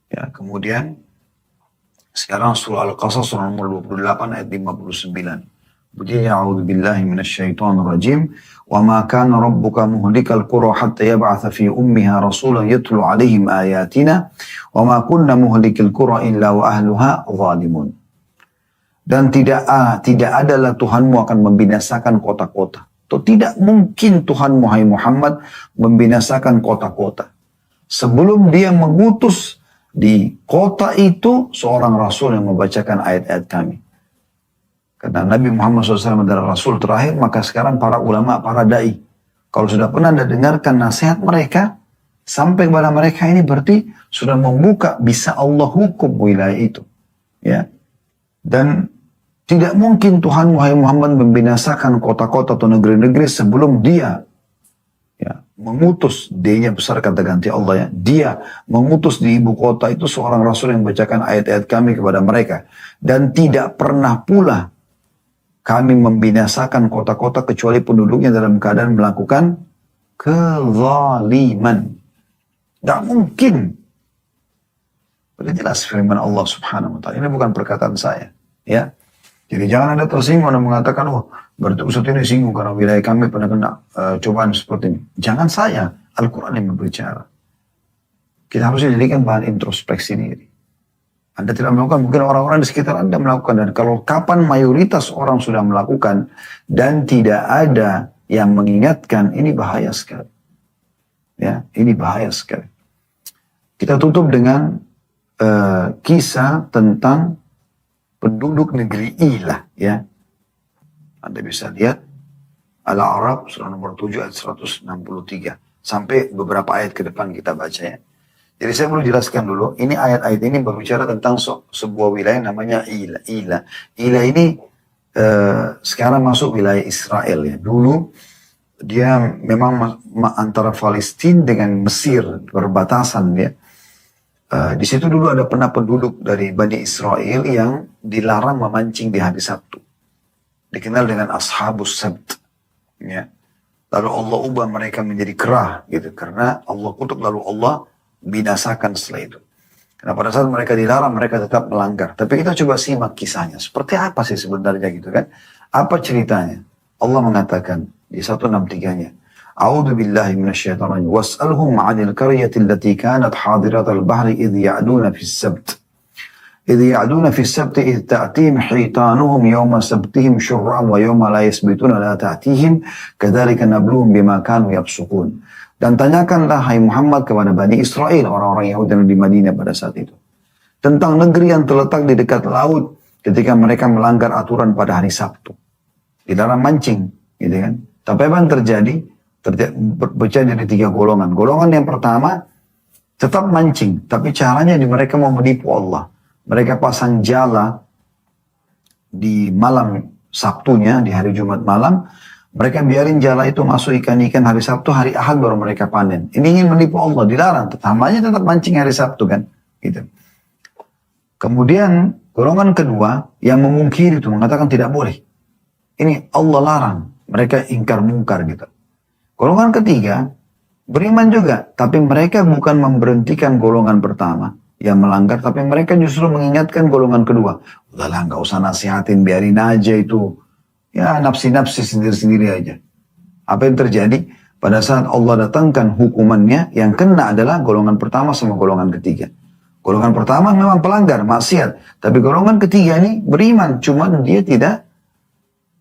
Speaker 1: Ya, kemudian sekarang surah Al-Qasas, surah nomor 28, ayat 59. Bunyinya, a'udzu billahi minasyaitonir rajim. Wa ma kana rabbuka muhlikal qura hatta yab'atha fi ummiha rasulan yatlu 'alaihim ayatina wa ma kunna muhlikil qura illa wa ahluha zalimun. Dan tidak adalah Tuhanmu akan membinasakan kota-kota. Atau tidak mungkin Tuhanmu hai Muhammad membinasakan kota-kota sebelum dia mengutus di kota itu seorang rasul yang membacakan ayat-ayat kami. Karena Nabi Muhammad SAW adalah rasul terakhir, maka sekarang para ulama, para da'i, kalau sudah pernah Anda dengarkan nasihat mereka, sampai kepada mereka ini berarti sudah membuka bisa Allah hukum wilayah itu. Ya. Dan tidak mungkin Tuhan Muhammad membinasakan kota-kota atau negeri-negeri sebelum dia ya, mengutus, D-nya besar kata ganti Allah ya, dia mengutus di ibu kota itu seorang rasul yang membacakan ayat-ayat kami kepada mereka. Dan tidak pernah pula kami membinasakan kota-kota kecuali penduduknya dalam keadaan melakukan kezaliman. Tidak mungkin. Sudah jelas firman Allah subhanahu wa ta'ala. Ini bukan perkataan saya. Ya. Jadi jangan ada tersinggung dan mengatakan, oh berarti Ustaz ini singgung karena wilayah kami pernah kena cobaan seperti ini. Jangan saya, Al-Quran yang berbicara. Kita harus jadikan bahan introspeksi diri. Anda tidak melakukan, mungkin orang-orang di sekitar Anda melakukan. Dan kalau kapan mayoritas orang sudah melakukan dan tidak ada yang mengingatkan, ini bahaya sekali. Ya, ini bahaya sekali. Kita tutup dengan kisah tentang penduduk negeri Ilah, ya. Anda bisa lihat Al-A'raf surah nomor 7 ayat 163 sampai beberapa ayat ke depan kita baca ya. Jadi saya perlu jelaskan dulu, ini ayat-ayat ini berbicara tentang sebuah wilayah namanya Ilah. Ilah ini sekarang masuk wilayah Israel ya. Dulu dia memang antara Palestina dengan Mesir berbatasan ya. Di situ dulu ada pernah penduduk dari Bani Israel yang dilarang memancing di hari Sabtu. Dikenal dengan Ashabus Sabt. Ya. Lalu Allah ubah mereka menjadi kerah gitu. Karena Allah kutuk lalu Allah binasakan setelah itu. Karena pada saat mereka dilarang, mereka tetap melanggar. Tapi kita coba simak kisahnya. Seperti apa sih sebenarnya gitu kan? Apa ceritanya? Allah mengatakan di 163-nya. A'udzu billahi minasyaitonir rajim. Was'alhum 'anil qaryati allati kanat hadiratal bahri idh ya'duna fis sabt. إذ يعدون في السبت إذ تأتيهم حيطانهم يوم سبتهم شرعا ويوم لا يسبتون لا تأتيهم كذلك نبلوهم بما كانوا يفسقون. Dan tanyakanlah hai Muhammad kepada Bani Israel, orang-orang Yahudi yang di Madinah pada saat itu, tentang negeri yang terletak di dekat laut ketika mereka melanggar aturan pada hari Sabtu. Dilarang mancing, gitu kan. Tapi apa yang terjadi? Berpecah jadi 3 golongan. Golongan yang pertama tetap mancing, tapi caranya mereka mau menipu Allah. Mereka pasang jala di malam Sabtunya, di hari Jumat malam. Mereka biarin jala itu masuk ikan-ikan hari Sabtu, hari Ahad baru mereka panen. Ini ingin menipu Allah, dilarang. Tetamanya tetap mancing hari Sabtu kan. Gitu. Kemudian golongan kedua yang memungkiri itu mengatakan tidak boleh. Ini Allah larang. Mereka ingkar mungkar gitu. Golongan ketiga beriman juga, tapi mereka bukan memberhentikan golongan pertama yang melanggar, tapi mereka justru mengingatkan golongan kedua. Udahlah, nggak usah nasihatin, biarin aja itu. Ya, nafsi-nafsi sendiri-sendiri aja. Apa yang terjadi? Pada saat Allah datangkan hukumannya, yang kena adalah golongan pertama sama golongan ketiga. Golongan pertama memang pelanggar, maksiat. Tapi golongan ketiga ini beriman, cuman dia tidak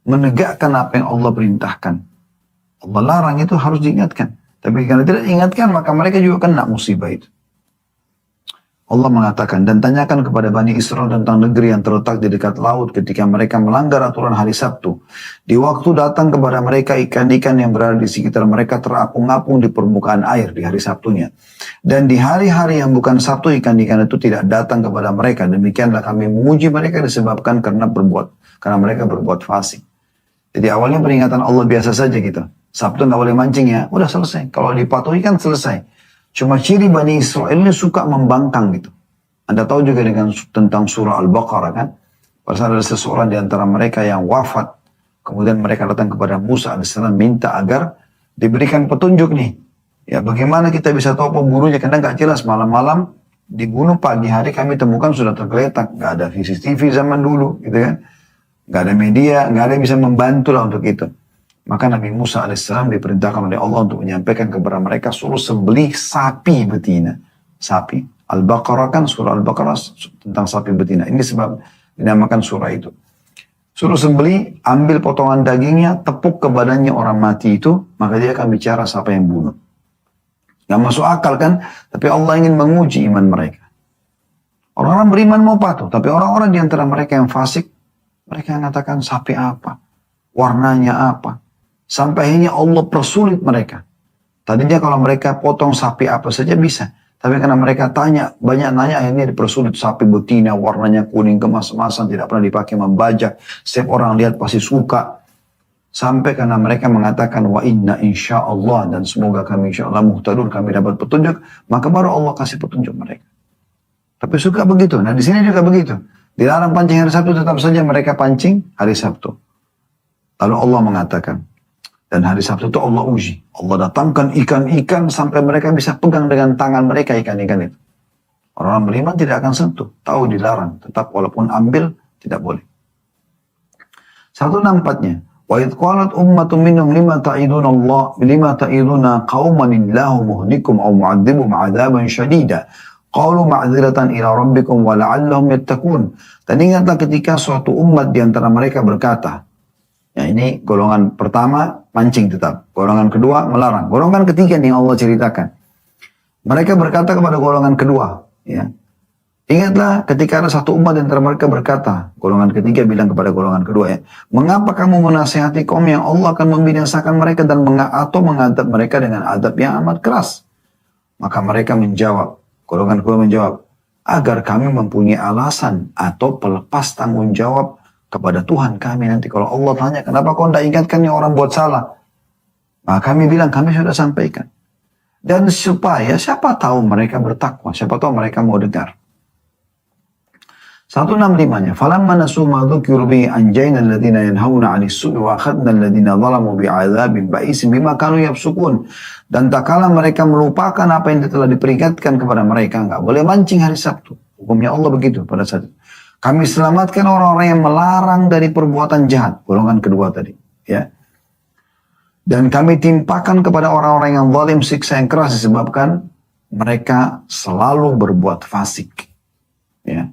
Speaker 1: menegakkan apa yang Allah perintahkan. Allah larang itu harus diingatkan. Tapi karena tidak diingatkan, maka mereka juga kena musibah itu. Allah mengatakan, dan tanyakan kepada Bani Israel tentang negeri yang terletak di dekat laut ketika mereka melanggar aturan hari Sabtu. Di waktu datang kepada mereka ikan-ikan yang berada di sekitar mereka terapung-apung di permukaan air di hari Sabtunya. Dan di hari-hari yang bukan Sabtu ikan-ikan itu tidak datang kepada mereka. Demikianlah kami menguji mereka disebabkan karena mereka berbuat fasik. Jadi awalnya peringatan Allah biasa saja gitu. Sabtu nggak boleh mancing ya, udah selesai. Kalau dipatuhi kan selesai. Cuma ciri Bani Israel ini suka membangkang gitu. Anda tahu juga tentang surah Al-Baqarah kan. Pada saat ada seseorang di antara mereka yang wafat. Kemudian mereka datang kepada Musa AS minta agar diberikan petunjuk nih. Ya bagaimana kita bisa tahu pembunuhnya. Karena nggak jelas malam-malam dibunuh, pagi hari kami temukan sudah tergeletak. Nggak ada CCTV zaman dulu gitu kan. Nggak ada media, nggak ada yang bisa membantu lah untuk itu. Maka Nabi Musa AS diperintahkan oleh Allah untuk menyampaikan kepada mereka suruh sembelih sapi betina. Sapi. Al-Baqarah kan surah Al-Baqarah tentang sapi betina. Ini sebab dinamakan surah itu. Suruh sembelih, ambil potongan dagingnya, tepuk ke badannya orang mati itu, maka dia akan bicara siapa yang bunuh. Gak masuk akal kan? Tapi Allah ingin menguji iman mereka. Orang-orang beriman mau patuh, tapi orang-orang di antara mereka yang fasik, mereka mengatakan sapi apa? Warnanya apa? Sampai akhirnya Allah persulit mereka. Tadinya kalau mereka potong sapi apa saja bisa. Tapi karena mereka banyak nanya, akhirnya dipersulit sapi betina, warnanya kuning, kemas-kemasan, tidak pernah dipakai membajak. Setiap orang lihat pasti suka. Sampai karena mereka mengatakan, wa inna insyaallah, dan semoga kami insyaallah muhtadun, kami dapat petunjuk, maka baru Allah kasih petunjuk mereka. Tapi suka begitu. Nah di sini juga begitu. Dilarang pancing hari Sabtu, tetap saja mereka pancing hari Sabtu. Lalu Allah mengatakan, dan hari Sabtu itu Allah uji. Allah datangkan ikan-ikan sampai mereka bisa pegang dengan tangan mereka ikan-ikan itu. Orang beriman tidak akan sentuh. Tahu dilarang. Tetap walaupun ambil, tidak boleh. 164-nya. Wa idh qalat ummatun minhum lima ta'iduna qauman illahu muhlikum aw mu'adzibum 'adzaban syadida. Qalu ma'dziratan ila rabbikum wa la'allahum yattaqun. Dan ingatlah ketika suatu umat di antara mereka berkata, ya ini golongan pertama mancing tetap. Golongan kedua melarang. Golongan ketiga nih Allah ceritakan. Mereka berkata kepada golongan kedua. Ya. Ingatlah ketika ada satu umat di antara mereka berkata. Golongan ketiga bilang kepada golongan kedua ya. Mengapa kamu menasihati kaum yang Allah akan membinasakan mereka dan atau mengadab mereka dengan adab yang amat keras. Maka mereka menjawab. Golongan kedua menjawab. Agar kami mempunyai alasan atau pelepas tanggung jawab kepada Tuhan kami nanti. Kalau Allah tanya, kenapa kau tidak ingatkan yang orang buat salah? Maka kami bilang, kami sudah sampaikan. Dan supaya siapa tahu mereka bertakwa, siapa tahu mereka mau dengar. 165-nya, falamma nasu ma dzukiru bihi anjayna alladziina yanhauna 'anil su'i wa akhadna alladziina zalamu bi'adzabin ba'isin bima kanu yafsukun. Dan tak kala mereka melupakan apa yang telah diperingatkan kepada mereka, enggak boleh mancing hari Sabtu. Hukumnya Allah begitu pada saat itu. Kami selamatkan orang-orang yang melarang dari perbuatan jahat, golongan kedua tadi, ya. Dan kami timpakan kepada orang-orang yang zalim siksa yang keras disebabkan mereka selalu berbuat fasik, ya.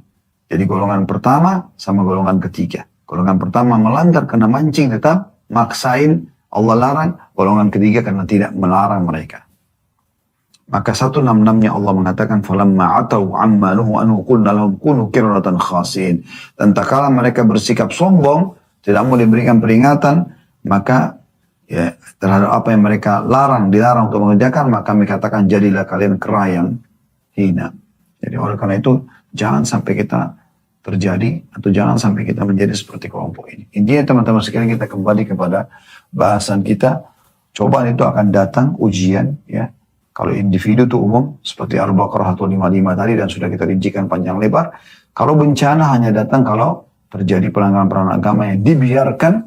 Speaker 1: Jadi golongan pertama sama golongan ketiga. Golongan pertama melanggar karena mancing tetap maksain Allah larang. Golongan ketiga karena tidak melarang mereka. Maka 166-nya Allah mengatakan falamma atau amma nuhu anhu qulna lahum kunu qiradatan khasiin. Dan tak kala mereka bersikap sombong, tidak mau diberikan peringatan, maka ya terhadap apa yang mereka dilarang untuk mengerjakan, maka kami katakan jadilah kalian kera yang hina. Jadi oleh karena itu jangan sampai kita terjadi atau jangan sampai kita menjadi seperti kelompok ini. Intinya teman-teman sekalian kita kembali kepada bahasan kita. Cobaan itu akan datang, ujian, ya. Kalau individu itu umum seperti Al-Baqarah 155 tadi dan sudah kita rincikan panjang lebar. Kalau bencana hanya datang kalau terjadi pelanggaran agama yang dibiarkan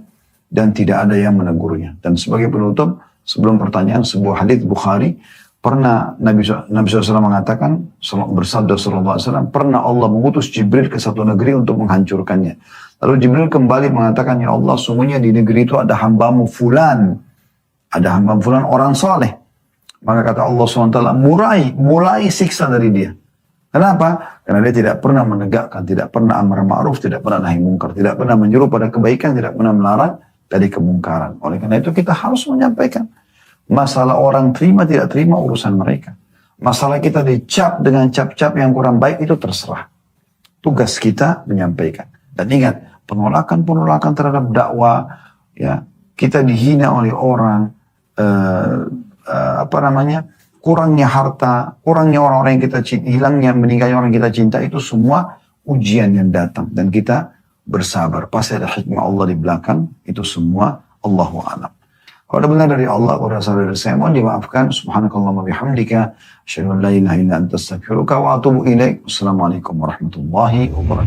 Speaker 1: dan tidak ada yang menegurnya. Dan sebagai penutup, sebelum pertanyaan, sebuah hadits Bukhari, pernah Nabi SAW mengatakan, bersabda SAW, pernah Allah mengutus Jibril ke satu negeri untuk menghancurkannya. Lalu Jibril kembali mengatakan, ya Allah, sungguhnya di negeri itu ada hambamu fulan. Ada hambamu fulan orang saleh. Maka kata Allah SWT, mulai siksa dari dia. Kenapa? Karena dia tidak pernah menegakkan, tidak pernah amar ma'ruf, tidak pernah nahi mungkar, tidak pernah menyuruh pada kebaikan, tidak pernah melarang dari kemungkaran. Oleh karena itu kita harus menyampaikan. Masalah orang terima tidak terima urusan mereka. Masalah kita dicap dengan cap-cap yang kurang baik itu terserah. Tugas kita menyampaikan. Dan ingat, penolakan terhadap dakwah, ya, kita dihina oleh orang, kurangnya harta, kurangnya orang-orang yang kita cinta, hilangnya, meninggalnya orang yang kita cinta, itu semua ujian yang datang. Dan kita bersabar. Pasti ada hikmah Allah di belakang, itu semua Allahu a'lam. Kalau ada benar dari Allah, kalau ada salah dari saya, mohon dimaafkan. Subhanakallahumma bihamdika, asyhadu an la ilaha illa anta astaghfiruka wa atubu ilaik. Wassalamualaikum warahmatullahi wabarakatuh.